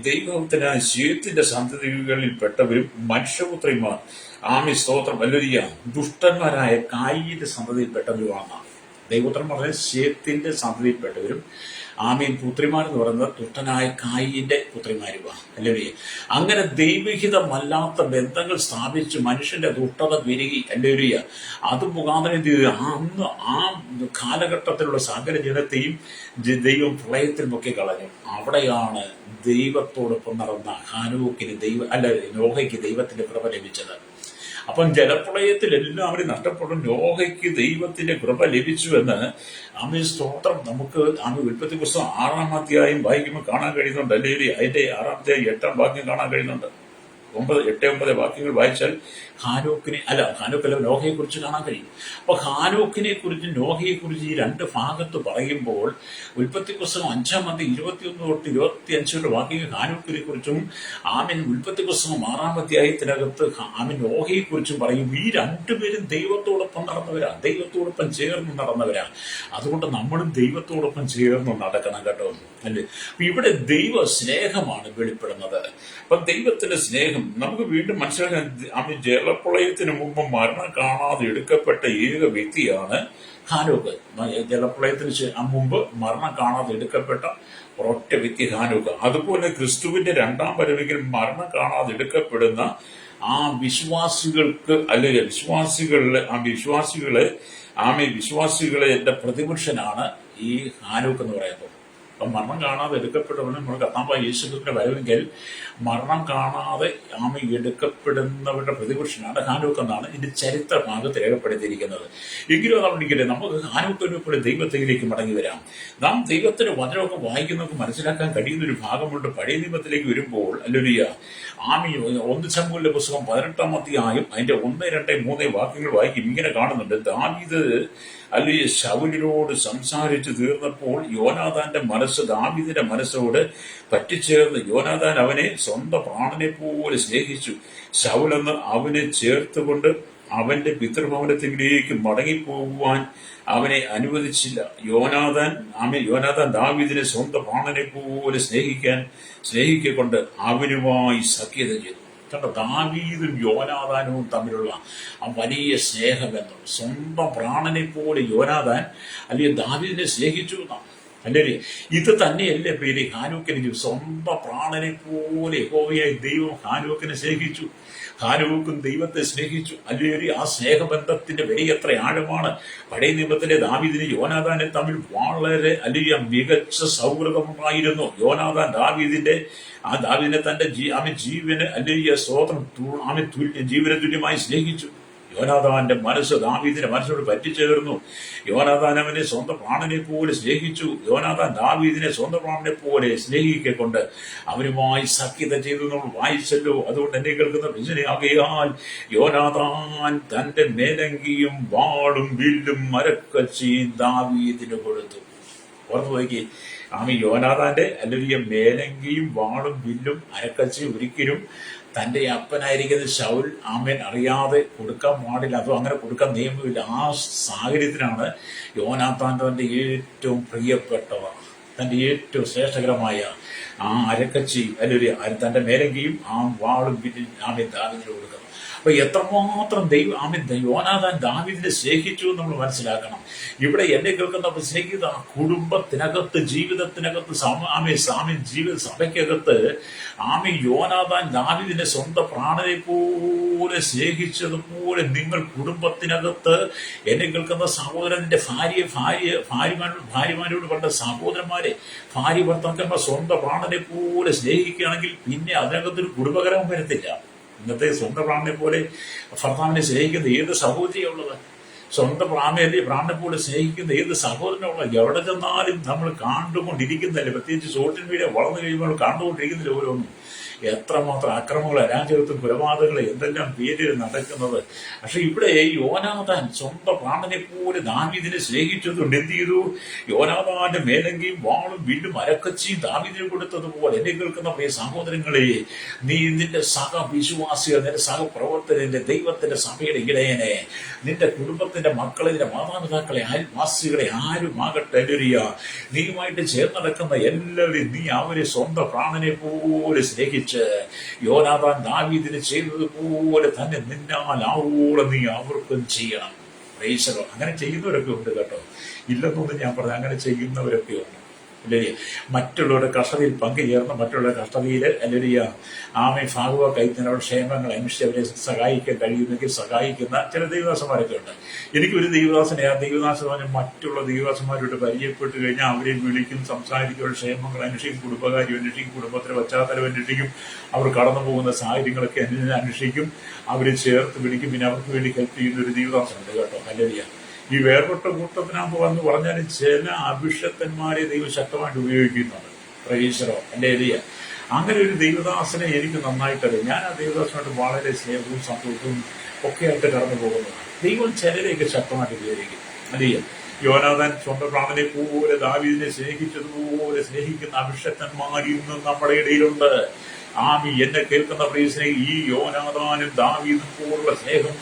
ദൈവത്തിനായ ശേത്തിന്റെ സന്തതികളിൽ പെട്ടവരും മനുഷ്യപുത്രിമാർ സ്തോത്രം ദുഷ്ടന്മാരായ കായിന്റെ സന്തതിയിൽപ്പെട്ടവരുമാണ്. ദൈവപുത്രന്മാർ ശേത്തിന്റെ സന്തതിയിൽപ്പെട്ടവരും പുത്രിമാരെന്ന് പറയുന്നത് ദുഷ്ടനായ കായിന്റെ പുത്രിമാരുമാണ്. അല്ലേ? അങ്ങനെ ദൈവഹിതമല്ലാത്ത ബന്ധങ്ങൾ സ്ഥാപിച്ച് മനുഷ്യന്റെ ദുഷ്ടത പെരുകി. അല്ലേ? അത് മുഖാന്തരം അന്ന് ആ കാലഘട്ടത്തിലുള്ള സകല ജനത്തെയും ദൈവം പ്രളയത്തിൽ മുക്കി കളഞ്ഞു. അവിടെയാണ് ദൈവത്തോടൊപ്പം നടന്ന ഹാനോക്കിന് നോഹയ്ക്ക് ദൈവത്തിന്റെ കൃപ ലഭിച്ചത്. അപ്പം ജലപ്രളയത്തിൽ എല്ലാവരും നഷ്ടപ്പെടും. നോഹയ്ക്ക് ദൈവത്തിന്റെ കൃപ ലഭിച്ചുവെന്ന് സ്തോത്രം നമുക്ക് ഉൽപ്പത്തി പുസ്തകം 6-ാം അധ്യായം വായിക്കുമ്പോൾ കാണാൻ കഴിയുന്നുണ്ട്. അല്ലെങ്കിൽ അതിന്റെ 6-ാം അധ്യായം 8-ാം വാക്യം കാണാൻ കഴിയുന്നുണ്ട്. 8-9 വാക്യങ്ങൾ വായിച്ചാൽ നോഹയെ കുറിച്ച് കാണാൻ കഴിയും. അപ്പൊ ഹാനോക്കിനെ കുറിച്ച് നോഹയെ കുറിച്ച് ഈ 2 ഭാഗത്ത് പറയുമ്പോൾ ഉൽപ്പത്തി പുസ്തകം 5-ാം അധ്യായം 21 തൊട്ട് 25 വാക്യങ്ങൾ ഹാനോക്കിനെ കുറിച്ചും ഉൽപ്പത്തി പുസ്തകം 6-ാം അധ്യായത്തിനകത്ത് നോഹയെ കുറിച്ചും പറയും. ഈ 2 പേരും ദൈവത്തോടൊപ്പം നടന്നവരാ, ദൈവത്തോടൊപ്പം ചേർന്ന് നടന്നവരാ. അതുകൊണ്ട് നമ്മളും ദൈവത്തോടൊപ്പം ചേർന്ന് നടക്കണം കേട്ടോ. അല്ലേ? ഇവിടെ ദൈവ സ്നേഹമാണ് വെളിപ്പെടുന്നത്. അപ്പൊ ദൈവത്തിന്റെ സ്നേഹം നമുക്ക് വീണ്ടും മനസ്സിലാക്കാൻ ജലപ്രളയത്തിന് മുമ്പ് മരണം കാണാതെ എടുക്കപ്പെട്ട ഏക വ്യക്തിയാണ് ഹാനോക്ക്. ജലപ്രളയത്തിന് മുമ്പ് മരണം കാണാതെ എടുക്കപ്പെട്ട ഒരൊറ്റ വ്യക്തി ഹാനോക്ക്. അതുപോലെ ക്രിസ്തുവിന്റെ 2-ാം വരവിൽ മരണം കാണാതെ എടുക്കപ്പെടുന്ന വിശ്വാസികൾക്ക് അല്ലെങ്കിൽ വിശ്വാസികളെ പ്രതിപുരുഷനാണ് ഈ ഹാനോക്ക് എന്ന് പറയുന്നത്. അപ്പം മരണം കാണാതെ എടുക്കപ്പെട്ടവന് നമ്മൾ കർത്താവായ യേശുക്രിസ്തുവിന്റെ വരവെങ്കിൽ മരണം കാണാതെ എടുക്കപ്പെടുന്നവരുടെ പ്രതിപുരുഷനാണ് ഹാനോക്ക് എന്നാണ് ഇതിന്റെ ചരിത്ര ഭാഗത്ത് രേഖപ്പെടുത്തിയിരിക്കുന്നത്. എങ്കിലും അതാണെങ്കിലേ നമുക്ക് ഹാനോക്കിനെ പോലെ ദൈവത്തിലേക്ക് മടങ്ങി വരാം. നാം ദൈവത്തിന്റെ വചനമൊക്കെ വായിക്കുന്നവർക്ക് മനസ്സിലാക്കാൻ കഴിയുന്ന ഒരു ഭാഗമുണ്ട്. പഴയ നിയമത്തിലേക്ക് വരുമ്പോൾ 1 ശമൂവേലിന്റെ പുസ്തകം 18-ാം അധ്യായം അതിന്റെ 1, 2, 3 വാക്യങ്ങൾ വായിക്കും. ഇങ്ങനെ കാണുന്നുണ്ട്. ദാവീദ് ശൗലിനോട് സംസാരിച്ചു തീർന്നപ്പോൾ യോനാഥാന്റെ മനസ്സ് ദാവീദിന്റെ മനസ്സോട് പറ്റിച്ചേർന്ന് യോനാഥാൻ അവനെ സ്വന്തം പ്രാണനെ പോലെ സ്നേഹിച്ചു. ശൗലെന്ന് അവനെ ചേർത്തുകൊണ്ട് അവന്റെ പിതൃഭവനത്തിലേക്ക് മടങ്ങിപ്പോകുവാൻ അവനെ അനുവദിച്ചില്ല. യോനാഥാൻ ദാവീദിനെ സ്വന്തം പ്രാണനെ പോലെ സ്നേഹിക്കൊണ്ട് അവനുമായി സഖ്യത ചെയ്തു. കണ്ടോ? ദാവീദും യോനാഥാനും തമ്മിലുള്ള വലിയ സ്നേഹബന്ധം. സ്വന്തം പ്രാണനെ പോലെ യോനാഥാൻ അല്ലെങ്കിൽ ദാവീദിനെ സ്നേഹിച്ചു എന്നാണ്. അല്ലേ? ഇത് തന്നെയല്ലേ പേര് ഹാനൂക്കിന് സ്വന്തം പ്രാണനെ പോലെ യഹോവയായ ദൈവം ഹാനൂക്കിനെ സ്നേഹിച്ചു. ഹാനൂക്കും ദൈവത്തെ സ്നേഹിച്ചു. അല്ലേ? ആ സ്നേഹബന്ധത്തിന്റെ വില എത്ര ആഴമാണ്. പഴയ നിയമത്തിലെ ദാവീദിന് യോനാഥാനെ തമ്മിൽ വളരെ അല്ലെ മികച്ച സൗഹൃദമുണ്ടായിരുന്നു. യോനാഥാൻ ദാവീദിനെ തന്റെ ജീവന് അല്ലെ സ്വതന്ത്രം ജീവന തുല്യമായി സ്നേഹിച്ചു. യോനാഥാന്റെ മനസ്സ് ദാവീദിന്റെ മനസ്സോട് പറ്റിച്ചേർന്നു. യോനാഥാൻ അവനെ സ്വന്തം പ്രാണനെ പോലെ സ്നേഹിച്ചു. യോനാഥാൻ ദാവീദിനെ സ്വന്തം പ്രാണനെ പോലെ സ്നേഹിക്കൊണ്ട് അവനുമായി സഖ്യത ചെയ്തു നമ്മൾ വായിച്ചല്ലോ. അതുകൊണ്ട് എന്നെ കേൾക്കുന്ന പ്രശ്നയാകയാൽ യോനാഥാൻ തന്റെ മേലങ്കിയും വാളും വില്ലും മരക്കച്ചിയും ദാവീദിന് കൊടുത്തു. ഓർമ്മ നോക്കി, യോനാഥാന്റെ അല്ലെങ്കിൽ മേലങ്കിയും വാളും വില്ലും അരക്കച്ചിയും ഒരിക്കലും തന്റെ അപ്പനായിരിക്കുന്ന ശൗൽ അറിയാതെ കൊടുക്കാൻ പാടില്ല. അതോ അങ്ങനെ കൊടുക്കാൻ നിയമമില്ല. ആ സാഹചര്യത്തിനാണ് യോനാഥാൻ തന്റെ ഏറ്റവും പ്രിയപ്പെട്ടവ, തന്റെ ഏറ്റവും ശ്രേഷ്ഠകരമായ ആ അരക്കച്ചി അല്ലെങ്കിൽ തന്റെ മേലങ്കിയും ആ വാളും വില്ലും ദാവീദിന് കൊടുക്കുന്നത്. അപ്പൊ എത്രമാത്രം യോനാഥാൻ ദാവീദിനെ സ്നേഹിച്ചു എന്ന് നമ്മൾ മനസ്സിലാക്കണം. ഇവിടെ എന്നെ കേൾക്കുന്ന സ്നേഹിത കുടുംബത്തിനകത്ത്, ജീവിതത്തിനകത്ത്, ജീവിത സഭയ്ക്കകത്ത് യോനാഥാൻ ദാവീദിനെ സ്വന്തം പ്രാണനെ പോലെ സ്നേഹിച്ചതുപോലെ നിങ്ങൾ കുടുംബത്തിനകത്ത് എന്നെ കേൾക്കുന്ന സഹോദരന്റെ ഭാര്യമാരോട് പറഞ്ഞ സഹോദരന്മാരെ, ഭാര്യ ഭർത്താക്കന്മാർ സ്വന്തം പ്രാണനെ പോലെ സ്നേഹിക്കുകയാണെങ്കിൽ പിന്നെ അതിനകത്തൊരു കുടുംബകരം വരത്തില്ല. ഇന്നത്തെ സ്വന്തം പ്രാണനെ പോലെ ഭർത്താവിനെ സ്നേഹിക്കുന്ന ഏത് സഹോദരിയുള്ളത്? സ്വന്തം പ്രാണനെ പോലെ സ്നേഹിക്കുന്ന ഏത് സഹോദരനുള്ളത്? എവിടെ ചെന്നാലും നമ്മൾ കണ്ടുകൊണ്ടിരിക്കുന്നതല്ലേ, പ്രത്യേകിച്ച് സോഷ്യൽ മീഡിയ വളർന്നു കഴിയുമ്പോൾ കണ്ടുകൊണ്ടിരിക്കുന്നില്ല ഓരോന്നും. എത്രമാത്രം അക്രമങ്ങൾ, അരാജകത്വം, കൊലപാതകങ്ങൾ, എന്തെല്ലാം പേര് നടക്കുന്നത്. പക്ഷെ ഇവിടെ യോനാഥാൻ സ്വന്തം പ്രാണനെ പോലെ ദാവീദിനെ സ്നേഹിച്ചതുകൊണ്ട് എന്ത് ചെയ്തു? യോനാഥാന്റെ മേലങ്കിയും വാളും വില്ലും അരക്കച്ചിയും ദാവീദിന് കൊടുത്തതുപോലെ എന്നെ കേൾക്കുന്ന പ്രിയ സഹോദരങ്ങളെ, നീ നിന്റെ സഹവിശ്വാസികൾ, നിന്റെ സഹപ്രവർത്തകരെ, ദൈവത്തിന്റെ സഭയുടെ ഇടയനെ, നിന്റെ കുടുംബത്തിന്റെ മക്കളെ, നിന്റെ മാതാപിതാക്കളെ, അയൽവാസികളെ ആരുമാകട്ടെ, നീയുമായിട്ട് ചേർന്ന് നടക്കുന്ന എല്ലാവരെയും നീ അവരെ സ്വന്തം പ്രാണനെ പോലെ സ്നേഹിച്ചു യോനാഥാൻ ദാവീദിന് ചെയ്തതുപോലെ തന്നെ നിന്നാൽ ആവോളം നീ അവർക്കും ചെയ്യണം. അങ്ങനെ ചെയ്യുന്നവരൊക്കെ ഉണ്ട് കേട്ടോ, ഇല്ലെന്നൊന്നും ഞാൻ പറഞ്ഞു. അങ്ങനെ ചെയ്യുന്നവരൊക്കെ ഉണ്ട്. അല്ലേ? മറ്റുള്ളവരുടെ കഷ്ടതയിൽ പങ്കുചേർന്ന് മറ്റുള്ള കഷ്ടതയിൽ ഭാഗവ കൈത്തിനവരുടെ ക്ഷേമങ്ങൾ അന്വേഷിച്ച് അവരെ സഹായിക്കാൻ കഴിയുമെങ്കിൽ സഹായിക്കുന്ന ചില ദൈവദാസന്മാരൊക്കെ ഉണ്ട്. എനിക്കൊരു ദൈവദാസനെ, ആ ദൈവദാസൻ പറഞ്ഞാൽ മറ്റുള്ള ദൈവദാസന്മാരോട് പരിചയപ്പെട്ട് കഴിഞ്ഞാൽ അവരെ വിളിക്കും, സംസാരിക്കും, ക്ഷേമങ്ങൾ അന്വേഷിക്കും, കുടുംബകാര്യം അന്വേഷിക്കും, കുടുംബത്തിന്റെ പശ്ചാത്തലം അന്വേഷിക്കും, അവർ കടന്നു പോകുന്ന സാഹചര്യങ്ങളൊക്കെ അന്വേഷിക്കും, അവരെ ചേർത്ത് വിളിക്കും, പിന്നെ അവർക്ക് വേണ്ടി ഹെൽപ്പ് ചെയ്യുന്ന ഒരു ദൈവദാസനുണ്ട് കേട്ടോ. അല്ലല്ല, ഈ വേർപെട്ട കൂട്ടത്തിനാകുമ്പോൾ വന്ന് പറഞ്ഞാലും ചില അഭിഷക്തന്മാരെ ദൈവം ശക്തമായിട്ട് ഉപയോഗിക്കുന്നുണ്ട്. പ്രവീശ്വരോ എന്റെ എലിയ, അങ്ങനെ ഒരു ദൈവദാസനെ എനിക്ക് നന്നായിട്ടറിയാം. ഞാൻ ആ ദൈവദാസനായിട്ട് വളരെ സ്നേഹവും സന്തോഷവും ഒക്കെ ആയിട്ട് കടന്നു പോകുന്നു. ദൈവം ചിലരെയൊക്കെ ശക്തമായിട്ട് ഉപയോഗിക്കും. അല്ലയ്യ, യോനാഥാൻ സ്വന്തം പ്രാണനെ പോലെ ദാവീദിനെ സ്നേഹിച്ചതുപോലെ സ്നേഹിക്കുന്ന അഭിഷക്തന്മാർ ഇന്നും നമ്മുടെ ഇടയിലുണ്ട്. എന്നെ കേൾക്കുന്ന പ്രിയസിനെ, ഈ യോനാഥാനും ദാവീദും പോലുള്ള സ്നേഹം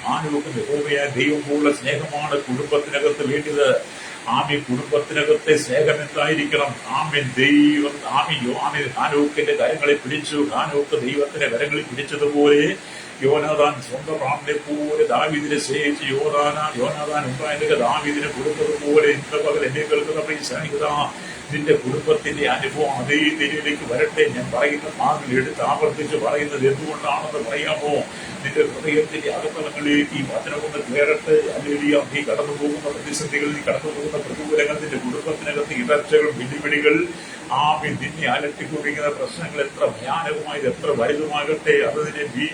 ഹാനൂക്കും യഹോവയായ ദൈവം പോലുള്ള സ്നേഹമാണ് കുടുംബത്തിനകത്ത് വേണ്ടത്. കുടുംബത്തിനകത്തെ സ്നേഹം എന്തായിരിക്കണം? ദൈവം ഹാനൂക്കിന്റെ കരങ്ങളെ പിടിച്ചു. ഹാനൂക്ക് ദൈവത്തിന്റെ കരങ്ങളിൽ പിടിച്ചതുപോലെ യോനാഥാൻ സ്വന്തം പ്രാണനെ പോലെ ദാവീദിനെ സ്നേഹിച്ച് യോനാഥാൻ ഉണ്ടായ ദാവീദിനെ കൊടുത്തതുപോലെ ഇന്ന പകൽ എന്നെ കേൾക്കുന്ന പ്രിയ നിന്റെ കുടുംബത്തിന്റെ അനുഭവം അതേ നിലയിലേക്ക് വരട്ടെ. ഞാൻ പറയുന്ന ഭാഗങ്ങൾ എടുത്ത് ആവർത്തിച്ച് പറയുന്നത് എന്തുകൊണ്ടാണെന്ന് പറയാമോ? നിന്റെ ഹൃദയത്തിന്റെ അകത്തളങ്ങളിലേക്ക് ഈ വചനം കൊണ്ട് കയറട്ടെ. അല്ലെങ്കിൽ നീ കടന്നു പോകുന്ന പ്രതിസന്ധികൾ, നീ കടന്നു പോകുന്ന പ്രതികൂലങ്ങൾ, നിന്റെ കുടുംബത്തിനകത്ത് ഇടർച്ചകൾ, വെല്ലുവിളികൾ, നിന്നെ അലട്ടിക്കൊണ്ടിരിക്കുന്ന പ്രശ്നങ്ങൾ എത്ര ഭയാനകമായത്, എത്ര വലുതുമാകട്ടെ, അത്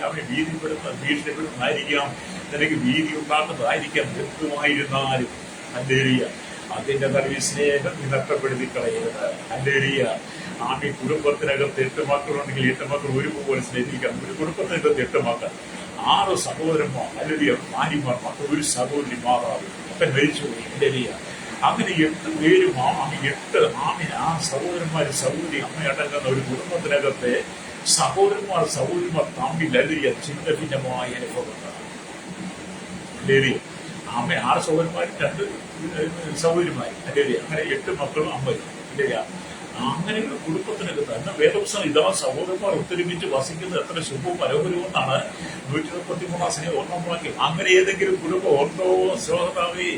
അവനെ ഭീഷണിപ്പെടുന്നതായിരിക്കാം, നിനക്ക് ഭീതി ഉണ്ടാക്കുന്നതായിരിക്കാം. എന്തുമായിരുന്നാലും അല്ലേലിയ, അതിന്റെ നല്ലൊരു സ്നേഹം നീ നഷ്ടപ്പെടുത്തി കളയരുത്. അല്ലേലിയ, കുടുംബത്തിനകത്ത് 8 മക്കളുണ്ടെങ്കിൽ 8 മക്കൾ ഒരുപോലെ സ്നേഹിക്കണം. ഒരു കുടുംബത്തിനകത്ത് 8 മക്കൾ, 6 സഹോദരന്മാർ, അല്ലെങ്കിൽ ഭാര്യമാർ, മക്കൾ, ഒരു സഹോദരി, മാതാവ് ഒക്കെ മരിച്ചുപോയി. അല്ലേലിയ, അങ്ങനെ 8 പേരും 8 ആ സഹോദരന്മാർ, സഹോദരി, അമ്മയടങ്ങുന്ന ഒരു കുടുംബത്തിനകത്തെ സഹോദരന്മാർ തമ്മിൽ അല്ലേലിയ ചിന്ന ഭിന്നമായ അനുഭവങ്ങളാണ്. അല്ലേലിയ, 6 സഹോദരന്മാരും 2 സഹോദരിമാരും, അല്ലേലിയ, അങ്ങനെ 8 മക്കളും അമ്മയും. അല്ലേലിയ, അങ്ങനെയുള്ള കുടുംബത്തിനകത്ത് തന്നെ വേദപുസ്തകം ഇതാ സഹോദരന്മാർ ഒത്തൊരുമിച്ച് വസിക്കുന്നത് എത്ര ശുഭവും മനോഹരവും എന്നാണ് 133 ഒന്നാം വാക്യം. അങ്ങനെ ഏതെങ്കിലും കുടുംബം ഉണ്ടോ സഹോദരമേ?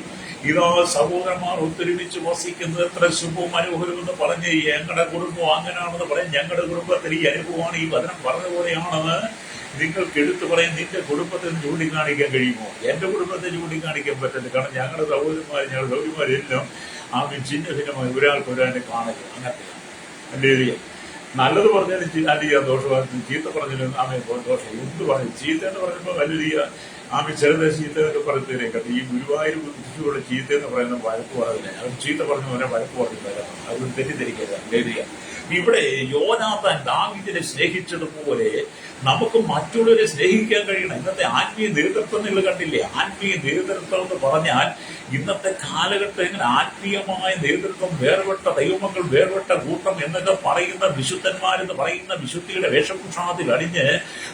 ഇതാ സഹോദരന്മാർ ഒത്തൊരുമിച്ച് വസിക്കുന്നത് എത്ര ശുഭവും മനോഹരവും എന്ന് പറഞ്ഞ് ഞങ്ങളുടെ കുടുംബം അങ്ങനെയാണെന്ന് പറയും. ഞങ്ങളുടെ കുടുംബത്തിൽ ഈ അനുഭവമാണ്, ഈ വചനം പറഞ്ഞ പോലെയാണെന്ന് നിങ്ങൾക്ക് എടുത്തു പറയാൻ നിന്റെ കുടുംബത്തിൽ ചൂണ്ടിക്കാണിക്കാൻ കഴിയുമോ? എന്റെ കുടുംബത്തെ ചൂണ്ടിക്കാണിക്കാൻ പറ്റില്ല. കാരണം ഞങ്ങളുടെ സൗകര്യന്മാരെല്ലാം ചിഹ്ന ഭിന്നമായി ഒരാൾക്ക് ഒരാളെ കാണുക. അങ്ങനത്തെ അല്ലേ? നല്ലത് പറഞ്ഞാലും അല്ലിയ ദോഷമായിരുന്നു, ചീത്ത പറഞ്ഞാലും ദോഷം. എന്ത് പറഞ്ഞു? ചീത്ത എന്ന് പറയുമ്പോൾ വലിയ ചെറുതെ ചീത്ത എന്നൊക്കെ പറയുന്നതിനേക്കട്ടെ ഈ ഗുരുവായൂർ ബുദ്ധിയുള്ള ചീത്ത എന്ന് പറയുന്ന വഴക്ക് പറയില്ല. അവർ ചീത്ത പറഞ്ഞ പോലെ വഴക്ക് പറഞ്ഞില്ല. അത് തെറ്റിദ്ധരിക്കരുത്. ഇവിടെ യോനാഥാൻ ദാവീദിനെ സ്നേഹിച്ചതുപോലെ നമുക്ക് മറ്റുള്ളവരെ സ്നേഹിക്കാൻ കഴിയണം. ഇന്നത്തെ ആത്മീയ നേതൃത്വം നിങ്ങൾ കണ്ടില്ലേ? ആത്മീയ നേതൃത്വം എന്ന് പറഞ്ഞാൽ ഇന്നത്തെ കാലഘട്ടത്തിൽ ആത്മീയമായ നേതൃത്വം, വേർപെട്ട ദൈവമക്കൾ, വേർപെട്ട കൂട്ടം എന്നൊക്കെ പറയുന്ന വിശുദ്ധന്മാരെന്ന് പറയുന്ന വിശുദ്ധിയുടെ വേഷഭൂഷണത്തിൽ അണിഞ്ഞ്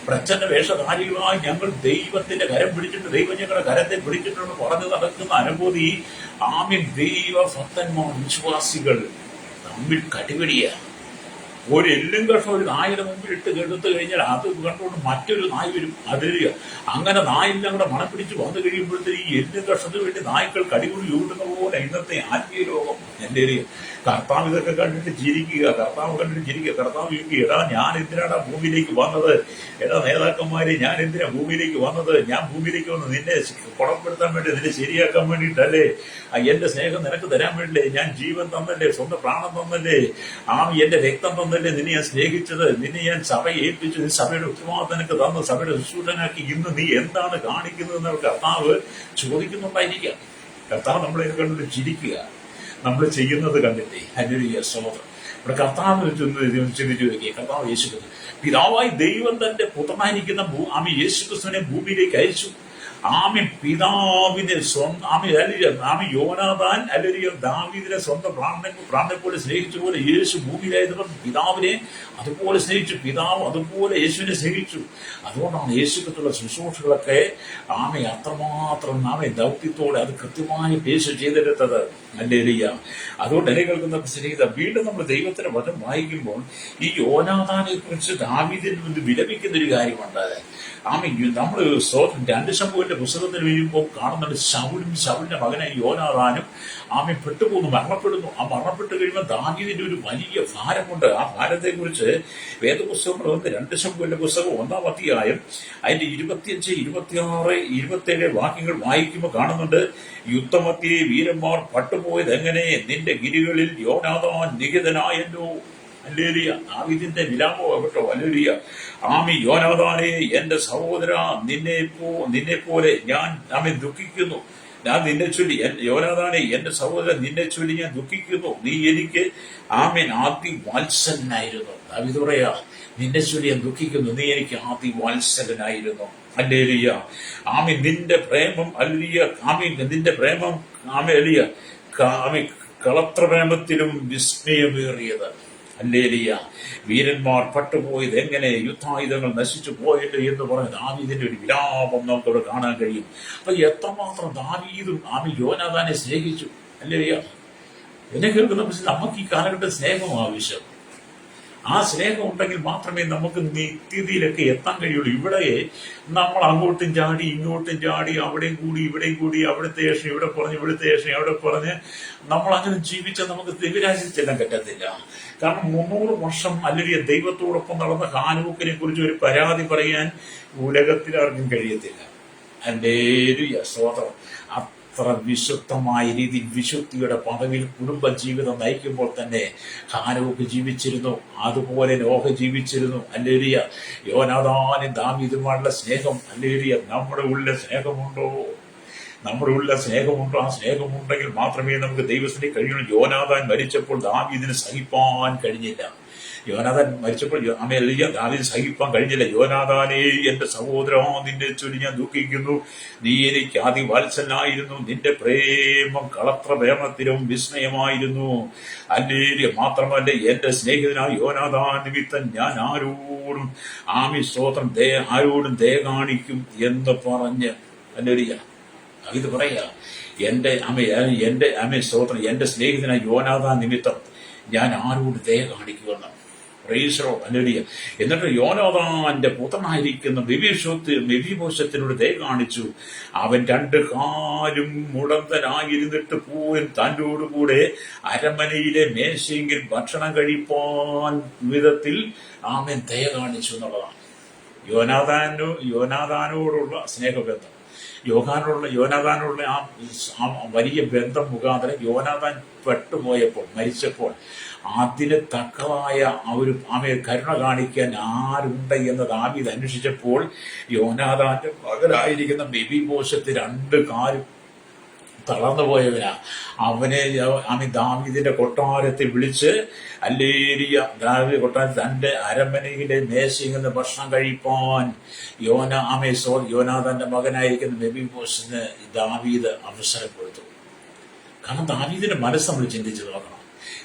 പ്രച്ഛന്ന വേഷധാരികളായി ഞങ്ങൾ ദൈവത്തിന്റെ കരം പിടിച്ചിട്ട്, ദൈവം ഞങ്ങളുടെ കരത്തെ പിടിച്ചിട്ടുണ്ട് പറഞ്ഞു നടക്കുന്ന അനുഭൂതി ദൈവഭക്തന്മാർ, വിശ്വാസികൾ തമ്മിൽ കടിപിടിയാണ്. ഒരു എല്ലും കഷ്ണം ഒരു നായുടെ മുമ്പിൽ ഇട്ട് എടുത്തു കഴിഞ്ഞാൽ അത് കണ്ടുകൊണ്ട് മറ്റൊരു നായ് വരും. അതിരിക അങ്ങനെ നായെല്ലാം കൂടെ മണം പിടിച്ച് വന്നു കഴിയുമ്പോഴത്തേക്ക് ഈ എല്ലും കഷ്ണത്തിന് വേണ്ടി നായ്ക്കൾ കടികുടി ഊട്ടുന്ന പോലെ ഇന്നത്തെ ആത്മീയ ലോകം. എൻ്റെ കർത്താവ് ഇതൊക്കെ കണ്ടിട്ട് ചിരിക്കുക, കർത്താവ് ചോദിക്കുക, എടാ ഞാൻ എന്തിനാണ് ഭൂമിയിലേക്ക് വന്നത്? എടാ നേതാക്കന്മാരെ, ഞാൻ എന്തിനാ ഭൂമിയിലേക്ക് വന്നത്? ഞാൻ ഭൂമിയിലേക്ക് വന്ന് നിന്നെ കുടപ്പെടുത്താൻ വേണ്ടി, നിന്നെ ശരിയാക്കാൻ വേണ്ടിയിട്ടല്ലേ? എന്റെ സ്നേഹം നിനക്ക് തരാൻ വേണ്ടിയല്ലേ? ഞാൻ ജീവൻ തന്നല്ലേ, സ്വന്തം പ്രാണം തന്നല്ലേ, എന്റെ രക്തം തന്നല്ലേ നിന്നെ ഞാൻ സ്നേഹിച്ചത്? നിന്നെ ഞാൻ സഭയെ ഏൽപ്പിച്ചു, നീ സഭയുടെ ഉത്തരവാദിത്തം നിനക്ക് തന്നു, സഭയുടെ ശുശ്രൂഷനാക്കി. ഇന്ന് നീ എന്താണ് കാണിക്കുന്നത് എന്ന് കർത്താവ് ചോദിക്കുന്നുണ്ടായിരിക്കാം. കർത്താവ് നമ്മളെ കണ്ടിട്ട് ചിരിക്കുക, നമ്മൾ ചെയ്യുന്നത് കണ്ടിട്ടേ. ഹല്ലേലൂയ, സ്തോത്രം. ഇവിടെ കർത്താവ് ചിന്തിച്ചു നോക്കിയേ. കർത്താവ് യേശുക്രിസ്തു പിതാവായി ദൈവം തന്റെ പുത്രനായിരിക്കുന്ന യേശുക്രിസ്തുവിനെ ഭൂമിയിലേക്ക് അയച്ചു. പിതാവിനെ യോനാഥാൻ അല്ലെങ്കിൽ ദാവീദിനെ സ്വന്തം പ്രാണനെ പോലെ സ്നേഹിച്ച പോലെ യേശു ഭൂമിയിലായതുകൊണ്ട് പിതാവിനെ അതുപോലെ സ്നേഹിച്ചു, പിതാവ് അതുപോലെ യേശുവിനെ സ്നേഹിച്ചു. അതുകൊണ്ടാണ് യേശുക്കത്തുള്ള ശുശ്രൂഷകളൊക്കെ അത്രമാത്രം ദൗത്യത്തോടെ അത് കൃത്യമായി യേശു ചെയ്തെടുത്തത്. ഹല്ലേലൂയ. അതുകൊണ്ട് എന്നെ കേൾക്കുന്ന സ്നേഹിത, വീണ്ടും നമ്മൾ ദൈവത്തിന്റെ വചനം വായിക്കുമ്പോൾ ഈ യോനാഥാനെ കുറിച്ച് ദാവീദിന് മുൻപ് വിലപിക്കുന്ന ഒരു കാര്യമുണ്ട്. നമ്മൾ 2 ശമൂവേലിന്റെ പുസ്തകത്തിൽ വീഴുമ്പോൾ കാണുന്നുണ്ട് ശൗലിന്റെ മകനായി യോനാഥാനും പെട്ടുപോകുന്നു, മരണപ്പെടുന്നു. മരണപ്പെട്ട് കഴിയുമ്പോൾ ദാവീദിന്റെ ഒരു വലിയ ഭാരമുണ്ട്. ആ ഭാരത്തെ കുറിച്ച് വേദപുസ്തകങ്ങൾ 2 ശമൂവേലിന്റെ പുസ്തകം 1-ാം അധ്യായം അതിന്റെ 25, 26, 27 വാക്യങ്ങൾ വായിക്കുമ്പോൾ കാണുന്നുണ്ട്, യുദ്ധമധ്യേ വീരന്മാർ പട്ടുപോയത് എങ്ങനെ? നിന്റെ ഗിരികളിൽ യോനാഥാൻ നിഹിതനായല്ലോ. ഹല്ലേലൂയ. ദാവീദിന്റെ വിലാപോ കേട്ടോ. ഹല്ലേലൂയ. യോനാഥാനെ, എന്റെ സഹോദര, നിന്നെ പോലെ ഞാൻ ദുഃഖിക്കുന്നു. ഞാൻ നിന്നെ ചൊല്ലി, യോനാഥാനെ എന്റെ സഹോദരൻ, നിന്നെ ചൊല്ലി ഞാൻ ദുഃഖിക്കുന്നു. നീ എനിക്ക് ആദിവാത്സലനായിരുന്നു. ദാവീദ് പറയാ, നിന്നെ ചൊല്ലി ഞാൻ ദുഃഖിക്കുന്നു, നീ എനിക്ക് ആദിവാത്സലനായിരുന്നു. ഹല്ലേലൂയ. നിന്റെ പ്രേമം, ഹല്ലേലൂയ, നിന്റെ പ്രേമം ഹല്ലേലൂയ കളത്രപ്രേമത്തിലും വിസ്മയമേറിയത്. ഹല്ലേലൂയ. വീരന്മാർ പട്ടുപോയത് എങ്ങനെ? യുദ്ധായുധങ്ങൾ നശിച്ചു പോയിട്ട് എന്ന് പറഞ്ഞ് ദാവീദിന്റെ ഒരു വിലാപം നമുക്കവിടെ കാണാൻ കഴിയും. അപ്പൊ എത്രമാത്രം ദാവീദും യോനാഥാനെ സ്നേഹിച്ചു. ഹല്ലേലൂയ. എന്നെ കേൾക്കുന്ന നമുക്ക് ഈ കാലഘട്ടത്തിൽ സ്നേഹം ആവശ്യം. ആ സ്നേഹം ഉണ്ടെങ്കിൽ മാത്രമേ നമുക്ക് നിത്യതയിലൊക്കെ എത്താൻ കഴിയുള്ളൂ. ഇവിടെ നമ്മൾ അങ്ങോട്ടും ചാടി ഇങ്ങോട്ടും ചാടി, അവിടെയും കൂടി ഇവിടെയും കൂടി, അവിടുത്തെ ഏഷണി ഇവിടെ പറഞ്ഞ്, ഇവിടുത്തെ ഏഷണി അവിടെ പറഞ്ഞ് നമ്മൾ അങ്ങനെ ജീവിച്ചാൽ നമുക്ക് ദൈവരാജ്യത്തിൽ ചെല്ലാൻ പറ്റത്തില്ല. കാരണം 300 വർഷം അല്ലെങ്കിൽ ദൈവത്തോടൊപ്പം നടന്ന ഹാനോക്കിനെ കുറിച്ച് ഒരു പരാതി പറയാൻ ഉലകത്തിലാർക്കും കഴിയത്തില്ല. ഹല്ലേലൂയ, സ്തോത്രം. അത്ര വിശുദ്ധമായ രീതിയിൽ വിശുദ്ധിയുടെ പദവിയിൽ കുടുംബ ജീവിതം നയിക്കുമ്പോൾ തന്നെ ഹാനോക്ക് ജീവിച്ചിരുന്നു, അതുപോലെ നോഹ ജീവിച്ചിരുന്നു. ഹല്ലേലൂയ. യോനാഥാനും ദാവീദുമായുള്ള സ്നേഹം, ഹല്ലേലൂയ. നമ്മുടെ ഉള്ളിൽ സ്നേഹമുണ്ടോ? ആ സ്നേഹമുണ്ടെങ്കിൽ മാത്രമേ നമുക്ക് ദൈവത്തിന് കഴിയണം. യോനാഥാൻ മരിച്ചപ്പോൾ ദാവീദിന് സഹിപ്പാൻ കഴിഞ്ഞില്ല. യോനാഥാൻ മരിച്ചപ്പോൾ ദാവീദിന് സഹിപ്പാൻ കഴിഞ്ഞില്ല. യോനാഥാനെ, എന്റെ സഹോദരാ, നിന്നെ ചൊല്ലി ഞാൻ ദുഃഖിക്കുന്നു. നീ എനിക്ക് ആദിവാത്സലനായിരുന്നു. നിന്റെ പ്രേമം കളത്രപ്രേമത്തിലും വിസ്മയമായിരുന്നു. ഹല്ലേലൂയ. മാത്രമല്ല, എന്റെ സ്നേഹിതനായ യോനാഥാൻ നിമിത്തം ഞാൻ ആരോടും ആരോടും ദയ കാണിക്കും എന്ന് പറഞ്ഞ്. ഹല്ലേലൂയ. ഇത് പറയാ, എന്റെ സ്തോത്രം, എന്റെ സ്നേഹിതനായ യോനാഥാൻ നിമിത്തം ഞാൻ ആരോട് ദയ കാണിക്കുമെന്ന്. പ്രൈസറോ ഹല്ലേലൂയ. എന്നിട്ട് യോനാഥാന്റെ പുത്രനായിരിക്കുന്ന മെഫീബോശത്തിനോട് ദയ കാണിച്ചു. അവൻ 2 കാലും മുടന്തനായിരുന്നിട്ട് പോലും തന്നോടുകൂടെ അരമനയിലെ മേശയെങ്കിൽ ഭക്ഷണം കഴിപ്പാൻ വിധത്തിൽ അവൻ ദയ കാണിച്ചു എന്നുള്ളതാണ് യോനാഥാനോടുള്ള സ്നേഹബന്ധം. യോനാഥാനുള്ള ആ വലിയ ബന്ധം മുഖാന്തരം യോനാഥാൻ പെട്ടുപോയപ്പോൾ, മരിച്ചപ്പോൾ അതിന് തക്കതായ അവയെ കരുണ കാണിക്കാൻ ആരുണ്ട് എന്ന് ദാവീദ് അന്വേഷിച്ചപ്പോൾ യോനാഥാന്റെ മകനായിരിക്കുന്ന മെഫീബോശത്ത് 2 കാലും തളർന്നു പോയവനാ. അവനെ ദാവീദിന്റെ കൊട്ടാരത്തിൽ വിളിച്ച് ഹല്ലേലൂയ, ദാവീദ് കൊട്ടാരത്തിൽ തന്റെ അരമനയിലെ മേശയിൽ നിന്ന് ഭക്ഷണം കഴിപ്പാൻ യോനാഥാന്റെ മകനായിരിക്കുന്ന മെഫീബോശത്തിന് ദാവീദ് അവസരം കൊടുത്തു. കാരണം ദാവീദിന്റെ മനസ്സ് നമ്മൾ ചിന്തിച്ചു നോക്കണം.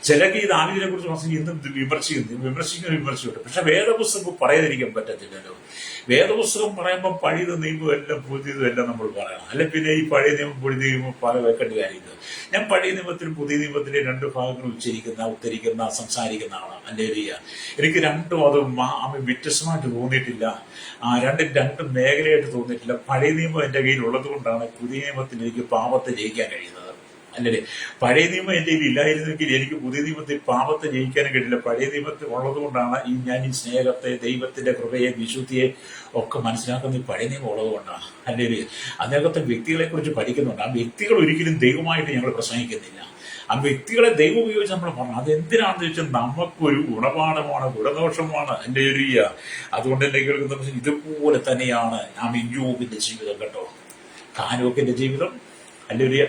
ചിലക്ക് ഈ ദാവീദിനെ കുറിച്ച് ഇന്നും വിമർശിക്കുന്നുണ്ട്. പക്ഷെ വേദപുസ്തകം പറയാതിരിക്കാൻ പറ്റത്തില്ലല്ലോ. വേദപുസ്തകം പറയുമ്പോൾ പഴയത് നിയമം എല്ലാം പുതിയതും എല്ലാം നമ്മൾ പറയണം. അല്ലെ പിന്നെ ഈ പഴയ നിയമം പുതിയ നിയമം വെക്കേണ്ട കാര്യമില്ല. ഞാൻ പഴയ നിയമത്തിലും പുതിയ നിയമത്തിലെ 2 ഭാഗങ്ങൾ ഉച്ചരിക്കുന്ന സംസാരിക്കുന്ന ആളാണ്. ഹല്ലേലൂയ. എനിക്ക് രണ്ടും അത് വ്യത്യസ്തമായിട്ട് തോന്നിയിട്ടില്ല. രണ്ടും മേഖലയായിട്ട് തോന്നിയിട്ടില്ല. പഴയ നിയമം എന്റെ കയ്യിൽ ഉള്ളത് കൊണ്ടാണ് പുതിയ നിയമത്തിൽ എനിക്ക് പാപത്തെ ജയിക്കാൻ കഴിയുന്നത്. അല്ലേ? പഴയ നിയമം എന്റെ കയ്യിൽ ഇല്ലായിരുന്നെങ്കിൽ എനിക്ക് പുതിയ നിയമത്തിൽ പാപത്തെ ജയിക്കാനും കഴിയില്ല. പഴയ നിയമത്തിൽ ഉള്ളത് കൊണ്ടാണ് ഞാൻ ഈ സ്നേഹത്തെ, ദൈവത്തിന്റെ കൃപയെ, വിശുദ്ധിയെ ഒക്കെ മനസ്സിലാക്കുന്ന ഈ പഴയ നിയമം ഉള്ളത് കൊണ്ടാണ്. അല്ലെങ്കിൽ അതിനകത്തെ വ്യക്തികളെ കുറിച്ച് പഠിക്കുന്നുണ്ട്. ആ വ്യക്തികൾ ഒരിക്കലും ദൈവമായിട്ട് ഞങ്ങൾ പ്രസംഗിക്കുന്നില്ല. ആ വ്യക്തികളെ ദൈവം ഉപയോഗിച്ച് നമ്മൾ പറഞ്ഞു. അതെന്തിനാണെന്ന് ചോദിച്ചാൽ നമുക്കൊരു ഗുണപാഠമാണ്, ഗുണദോഷമാണ്. എൻ്റെ അതുകൊണ്ട് എന്നെ കേൾക്കുന്ന ഇതുപോലെ തന്നെയാണ് യോബിന്റെ ജീവിതം കേട്ടോ. ഹാനോക്കിന്റെ ജീവിതം, ഹല്ലേലൂയ,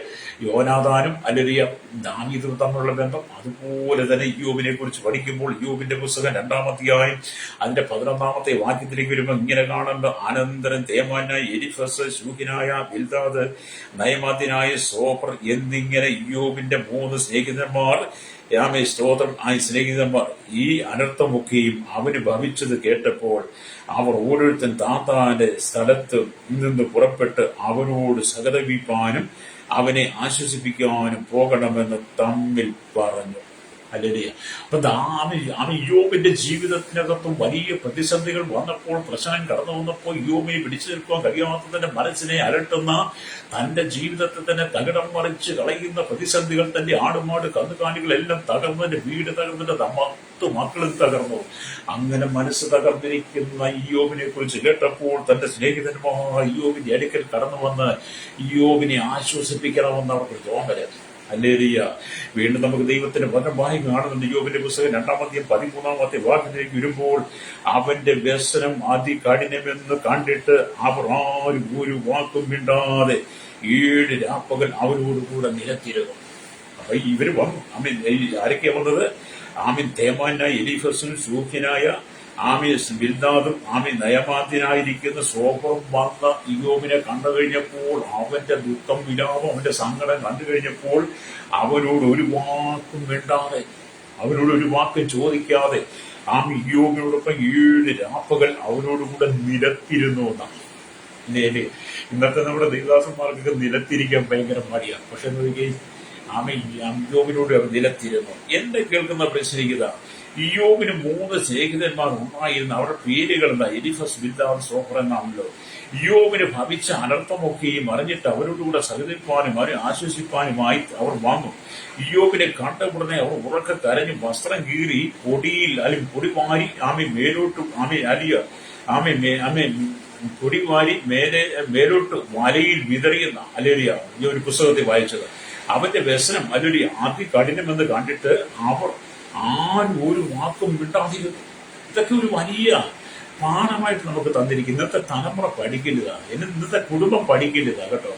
യോനാഥാനും ഹല്ലേലൂയ ദാവീദും തമ്മിലുള്ള ബന്ധം. അതുപോലെ തന്നെ യോബിനെ കുറിച്ച് പഠിക്കുമ്പോൾ യോബിന്റെ പുസ്തകം 2-ാം അധ്യായം അതിന്റെ 11-ാമത്തെ വാക്യത്തിലേക്ക് വരുമ്പോൾ ഇങ്ങനെ കാണുന്നുണ്ട്. അനന്തരം തേമാനായ എലിഫസ്, ശൂഹിനായ ബിൽദാദ്, നയമാത്യനായ സോഫർ എന്നിങ്ങനെ യോബിന്റെ 3 സ്നേഹിതന്മാർ സ്തോത്രം സ്നേഹിതന്മാർ ഈ അനർത്ഥമൊക്കെയും അവന് ഭവിച്ചത് കേട്ടപ്പോൾ അവർ ഓരോരുത്തൻ താത്താന്റെ സ്ഥലത്ത് നിന്ന് പുറപ്പെട്ട് അവനോട് സഹതപിപ്പാനും അവനെ ആശ്വസിപ്പിക്കാനും പോകണമെന്ന് തമ്മിൽ പറഞ്ഞു. ഹല്ലേലൂയ. അപ്പൊ യോബിന്റെ ജീവിതത്തിനകത്തും വലിയ പ്രതിസന്ധികൾ വന്നപ്പോൾ, പ്രശ്നം കടന്നു വന്നപ്പോൾ യോബിനെ പിടിച്ചു നിൽക്കാൻ കഴിയാത്തതിന്റെ മനസ്സിനെ അലട്ടുന്ന, തന്റെ ജീവിതത്തെ തന്നെ തകിടം മറിച്ച് കളയുന്ന പ്രതിസന്ധികൾ, തന്റെ ആടുമാട് കന്നുകാലികളെല്ലാം തകർന്നു, തന്റെ വീട് തകർന്നു, 10 മക്കളും തകർന്നു. അങ്ങനെ മനസ്സ് തകർന്നിരിക്കുന്ന യോബിനെ കുറിച്ച് കേട്ടപ്പോൾ തന്റെ സ്നേഹിതന്മാർ യോബിന്റെ അടുക്കൽ കടന്നു വന്ന് യോബിനെ ആശ്വസിപ്പിക്കണമെന്ന് അവർക്ക് തോന്നല്. ഹല്ലേലൂയ. വീണ്ടും നമുക്ക് ദൈവത്തിന്റെ വചനമായി കാണുന്നുണ്ട്. യോബിന്റെ പുസ്തകം 2-ാം അധ്യായം 13-ാമത്തെ വാക്യത്തിലേക്ക് വരുമ്പോൾ അവന്റെ വ്യസനം അതികഠിനമെന്ന് കണ്ടിട്ട് അവർ ആരും ഒരു വാക്കും മിണ്ടാതെ 7 രാപ്പകൽ അവരോടുകൂടെ നിലത്തിരുന്നു. അപ്പൊ ഇവര് വന്നു. ആരൊക്കെയാ വന്നത്? തേമാനായ എലീഫസും ശൂഹ്യനായ ബിൽദാദും നയമാത്യനായിരിക്കുന്ന സോഫറും വന്ന യോബിനെ കണ്ടു കഴിഞ്ഞപ്പോൾ അവന്റെ ദുഃഖം, വിലാപം, അവന്റെ സങ്കടം കണ്ടു കഴിഞ്ഞപ്പോൾ അവനോട് ഒരു വാക്കും മിണ്ടാതെ, അവനോട് ഒരു വാക്കും ചോദിക്കാതെ യോബിനോടൊപ്പം 7 രാപ്പകൽ അവനോടുകൂടെ നിലത്തിരുന്നു എന്നാണ്. ഇന്നത്തെ നമ്മുടെ ദൈവദാസന്മാർക്കൊക്കെ നിലത്തിരിക്കാൻ ഭയങ്കര മടിയാണ്. പക്ഷെ യോബിനോട് നിലത്തിരുന്നു. എന്നെ കേൾക്കുന്ന പ്രശ്നിക്കുക, യോബിന് 3 സ്നേഹിതന്മാർ ഉണ്ടായിരുന്നു. അവരുടെ പേരുകൾ എന്താ? എലിഫസ്, ബിൽദാദ്, സോഫർ എന്നാണല്ലോ. യോബിന് ഭവിച്ച അനർത്ഥമൊക്കെയും അറിഞ്ഞിട്ട് അവരോടുകൂടെ സഹകരിപ്പാനും അവരെ ആശ്വസിപ്പാനുമായി അവർ വന്നു. യോബിനെ കണ്ടയുടനെ അവർ ഉറക്കെ കരഞ്ഞു വസ്ത്രം കീറി പൊടിയിൽ അല്ലെങ്കിൽ പൊടിവാരി മേലോട്ട് പൊടിവാരി മേലോട്ട് വലയിൽ വിതറിയുന്ന ഹല്ലേലൂയ ഈ ഒരു പുസ്തകത്തിൽ വായിച്ചത്. അവന്റെ വ്യസനം ഹല്ലേലൂയ അതികഠിനമെന്ന് കണ്ടിട്ട് അവർ ആരും ഒരു വാക്കും വിട്ടാതിരുന്നു. ഇതൊക്കെ ഒരു വലിയ പാഠമായിട്ട് നമുക്ക് തന്നിരിക്കും. ഇന്നത്തെ തലമുറ പഠിക്കരുതാ, ഇന്നത്തെ കുടുംബം പഠിക്കരുതാ കേട്ടോ.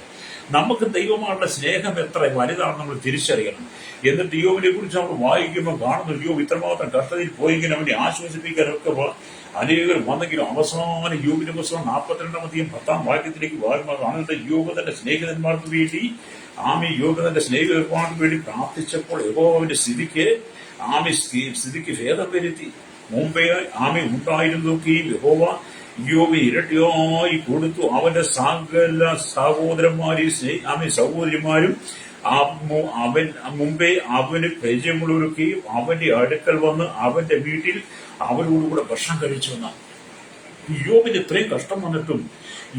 നമുക്ക് ദൈവമായുള്ള സ്നേഹം എത്ര വലുതാണെന്ന് നമ്മൾ തിരിച്ചറിയണം. എന്നിട്ട് യോബിനെ കുറിച്ച് നമ്മൾ വായിക്കുമ്പോൾ കാണുന്നു, യോബ് ഇത്രമാത്രം കഷ്ടതയിൽ പോയെങ്കിലും അവനെ ആശ്വസിപ്പിക്കാനൊക്കെ അനേകർ വന്നെങ്കിലും അവസാനം യോബിന്റെ പുസ്തകം 42-ാം അധ്യായം 10-ാം വാക്യത്തിലേക്ക് വായിക്കുമ്പോൾ കാണുന്നത് യോബ് തന്റെ സ്നേഹിതന്മാർക്ക് വേണ്ടി യോബ് തന്റെ സ്നേഹിതന്മാർക്ക് വേണ്ടി പ്രാർത്ഥിച്ചപ്പോൾ യഹോവയുടെ സ്ഥിതിക്ക് ഭേദം വരുത്തി. മുമ്പേ ഉണ്ടായിരുന്നൊക്കെയും യഹോവ യോബിന് ഇരട്ടിയായി കൊടുത്തു. അവന്റെ സകല സഹോദരന്മാരും അവൻ മുമ്പേ അവന് പരിചയമുള്ളവരൊക്കെയും അവന്റെ അടുക്കൽ വന്ന് അവന്റെ വീട്ടിൽ അവരോടുകൂടെ ഭക്ഷണം കഴിച്ചു എന്നാണ്. യോബിന് ഇത്രയും കഷ്ടം വന്നിട്ടും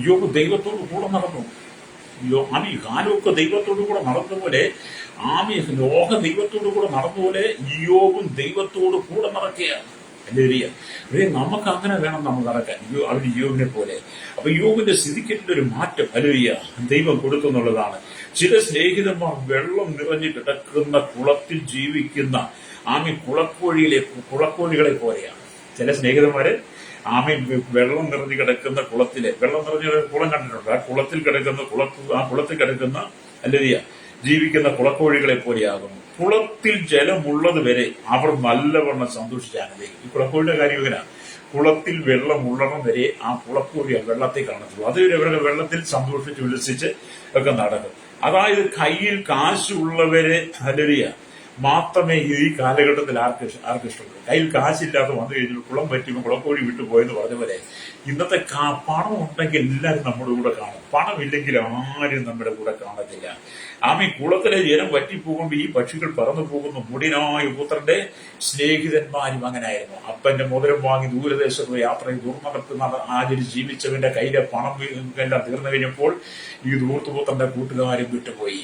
യോബ് ദൈവത്തോട് കൂടെ നടന്നു. ഹാനോക്ക് ദൈവത്തോടു കൂടെ നടന്നപോലെ ലോക ദൈവത്തോടു കൂടെ നടന്നപോലെ യോബും ദൈവത്തോട് കൂടെ നടക്കുകയാണ്. നമുക്ക് അങ്ങനെ വേണം നമ്മൾ നടക്കാൻ, അവന് യോബിനെ പോലെ. അപ്പൊ യോബിന്റെ സ്ഥിതിക്കിന്റെ ഒരു മാറ്റം ദൈവം കൊടുക്കുന്നുള്ളതാണ്. ചില സ്നേഹിതന്മാർ വെള്ളം നിറഞ്ഞു കിടക്കുന്ന കുളത്തിൽ ജീവിക്കുന്ന കുളക്കോഴികളെ പോലെയാണ്. ചില സ്നേഹിതന്മാര് വെള്ളം നിറഞ്ഞു കിടക്കുന്ന വെള്ളം നിറഞ്ഞ കുളം കണ്ടിട്ടുണ്ട്. ആ കുളത്തിൽ കിടക്കുന്ന ജീവിക്കുന്ന കുളക്കോഴികളെ പോലെയാകുന്നു. കുളത്തിൽ ജലമുള്ളത് വരെ അവർ നല്ലവണ്ണം സന്തോഷിച്ചാണ്. ഈ കുളക്കോഴിയുടെ കാര്യം ഇവരാണ്. കുളത്തിൽ വെള്ളം ഉള്ളണം വരെ ആ കുളക്കോഴി വെള്ളത്തെ കാണത്തുള്ളൂ. അതുവരെ അവരുടെ വെള്ളത്തിൽ സന്തോഷിച്ച് ഉല്ലസിച്ച് ഒക്കെ നടക്കും. അതായത് കയ്യിൽ കാശുള്ളവരെ മാത്രമേ ഈ കാലഘട്ടത്തിൽ ആർക്കിഷ്ടമുള്ളൂ. കയ്യിൽ കാശില്ലാതെ വന്നു കഴിഞ്ഞാൽ കുളം പറ്റുമ്പോൾ കുളക്കോഴി വിട്ടുപോയെന്ന് പറഞ്ഞ പോലെ ഇന്നത്തെ പണം ഉണ്ടെങ്കിൽ എല്ലാവരും നമ്മുടെ കൂടെ കാണും, പണമില്ലെങ്കിൽ ആരും നമ്മുടെ കൂടെ കാണത്തില്ല. കുളത്തിലെ ജലം വറ്റിപ്പോകുമ്പോൾ ഈ പക്ഷികൾ പറന്നു പോകുന്നു. മുടിനായ പുത്രന്റെ സ്നേഹിതന്മാരും അങ്ങനെയായിരുന്നു. അപ്പന്റെ മുതലും വാങ്ങി ദൂരദേശത്ത് യാത്രയിൽ ദുർനടപ്പ് ആചരിച്ച് ജീവിച്ചവന്റെ കയ്യിലെ പണം എല്ലാം തീർന്നു കഴിഞ്ഞപ്പോൾ ഈ ദൂർത്തുപുത്രന്റെ കൂട്ടുകാരും വിട്ടുപോയി.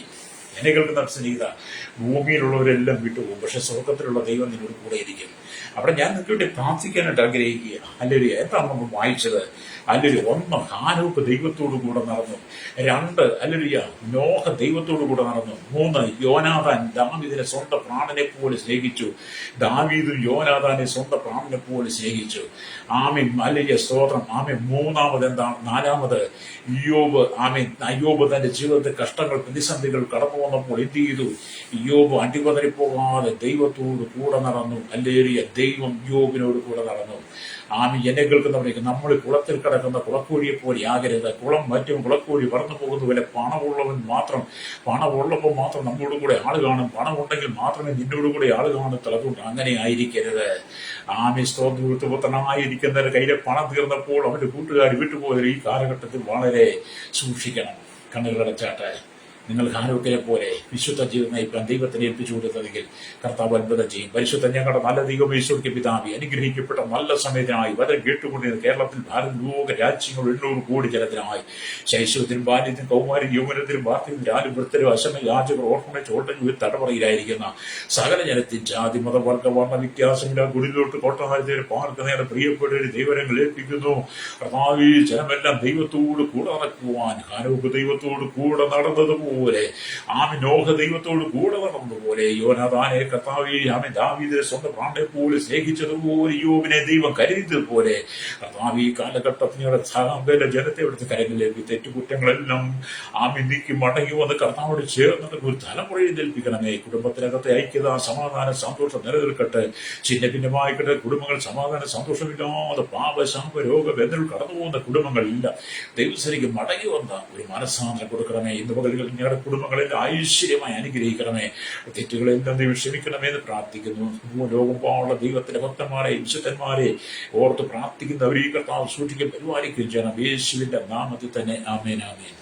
എന്നെ കേൾക്കുന്ന സ്നേഹിത, ഭൂമിയിലുള്ളവരെല്ലാം വിട്ടുപോകും, പക്ഷെ സ്വർഗത്തിലുള്ള ദൈവം നിന്നോട് കൂടെ ഇരിക്കും. അവിടെ ഞാൻ നിങ്ങൾക്ക് വേണ്ടി പ്രാർത്ഥിക്കാനായിട്ട് ആഗ്രഹിക്കുക. എന്താണ് നമ്മൾ വായിച്ചത്? ഒന്ന്, ഹാനോക്ക് ദൈവത്തോടു കൂടെ നടന്നു. 2, നോഹ ദൈവത്തോടു കൂടെ നടന്നു. 3, യോനാഥാൻ ദാവീദിനെ സ്വന്തം പ്രാണനെ പോലെ സ്നേഹിച്ചു. ദാവീദും യോനാഥാനെ സ്വന്തം പ്രാണനെ പോലെ സ്നേഹിച്ചു. സ്തോത്രം. 4, യോബ് തന്റെ ജീവിതത്തെ കഷ്ടങ്ങൾ പ്രതിസന്ധികൾ കടന്നു വന്നപ്പോൾ എന്ത് ചെയ്തു? യോബ് അടിപതറിപ്പോകാതെ ദൈവത്തോട് കൂടെ നടന്നു. ദൈവം യോബിനോട് കൂടെ നടന്നു. എന്നെ കേൾക്കുന്നവരേക്ക് നമ്മൾ കുളത്തിൽ കിടക്കുന്ന കുളക്കോഴിയെ പോലെ ആകരുത്. കുളം മറ്റും കുളക്കോഴി പറന്നു പോകുന്ന പോലെ പണമുള്ളപ്പോൾ മാത്രം നമ്മോട് കൂടെ ആള് കാണും, പണമുണ്ടെങ്കിൽ മാത്രമേ നിന്നോട് കൂടെ ആള് കാണത്തുള്ളൂ. അതുകൊണ്ട് അങ്ങനെ ആയിരിക്കരുത്. സ്തോത്രനായിരിക്കുന്നവരുടെ കയ്യിലെ പണം തീർന്നപ്പോൾ അവന്റെ കൂട്ടുകാർ വിട്ടുപോയത് ഈ കാലഘട്ടത്തിൽ വളരെ സൂക്ഷിക്കണം. കണ്ണുകളടച്ചാട്ടെ. നിങ്ങൾ ഹാനോക്കിനെ പോലെ വിശുദ്ധ ജീവിതം നയിക്കാൻ ദൈവത്തിന് ഏൽപ്പിച്ചു കൊടുത്തതെങ്കിൽ കർത്താവ് അത്ഭുതം ചെയ്യും. പരിശുദ്ധ ഞങ്ങളുടെ നല്ല ദൈവം ഈശോയ്ക്ക് പിതാവി, അനുഗ്രഹിക്കപ്പെട്ട നല്ല സമയത്തിനായി വരെ കേട്ടുകൊണ്ടിരുന്ന കേരളത്തിൽ ലോക രാജ്യങ്ങൾ 800 കോടി ജനത്തിനായി ശൈശവത്തിനും ബാല്യത്തിനും കൗമാരും യൗവനത്തിനും വാർത്തയും രാലുവൃത്തരും അശമ യാചകർ ഓർഫണേജ് ഓട്ടഞ്ഞു തടവറയിലായിരിക്കുന്ന സകല ജനത്തിൽ ജാതി മത വർഗ വർണ്ണ വ്യത്യാസമില്ല ഗുഡിലോട്ട് കോട്ടനാഴ്ച പാർക്കുന്നതിന്റെ പ്രിയപ്പെട്ടവര് ദൈവരങ്ങൾ ഏൽപ്പിക്കുന്നു. കർത്താവി ജനമെല്ലാം ദൈവത്തോട് കൂടെ നടക്കുവാൻ ഹാനോക്ക് ദൈവത്തോട് കൂടെ നടന്നതുപോലെ നോഹ ദൈവത്തോട് കൂടെ നടന്നതുപോലെ യോനാഥാനെ കർത്താവി ദാവീദിനെ സ്വന്തം പ്രാണനെ പോലെ സ്നേഹിച്ചതുപോലെ യോബിനെ ദൈവം കരുതിയതുപോലെ കർത്താവ് ഈ കാലഘട്ടത്തിനോട് ജനത്തെ എടുത്ത് കരങ്ങളിലേക്ക് തെറ്റുകുറ്റങ്ങളെല്ലാം നീക്കി മടങ്ങി വന്ന് കർത്താവോട് ചേർന്നിട്ട് ഒരു തലമുറയിൽ ഏൽപ്പിക്കണമേ. കുടുംബത്തിനകത്തെ ഐക്യത, സമാധാന, സന്തോഷം നിലനിൽക്കട്ടെ. ചിന്ന ഭിന്നമായിക്കട്ടെ. കുടുംബങ്ങൾ സമാധാന സന്തോഷമില്ലാതെ പാപശാപ രോഗവേദനകൾ കടന്നു പോകുന്ന കുടുംബങ്ങളില്ല. ദൈവസേനയ്ക്ക് മടങ്ങി വന്ന ഒരു മനസ്സാന്തരം കൊടുക്കണമേ. ഇന്ന് പകലുകൾ ഞങ്ങളുടെ കുടുംബങ്ങളെല്ലാം ഐശ്വര്യമായി അനുഗ്രഹിക്കണമേ. തെറ്റുകളെല്ലാം ദൈവം ക്ഷമിക്കണമേ എന്ന് പ്രാർത്ഥിക്കുന്നു. ലോകം പോലുള്ള ദൈവത്തിന്റെ ഭക്തന്മാരെ വിശുദ്ധന്മാരെ ഓർത്ത് പ്രാർത്ഥിക്കുന്നവർ ഈ കർത്താവ് സൂക്ഷിക്കുകയും പരിപാലിക്കുകയും ചെയ്യണം. യേശുവിന്റെ നാമത്തിൽ തന്നെ ആമേൻ ആമേൻ.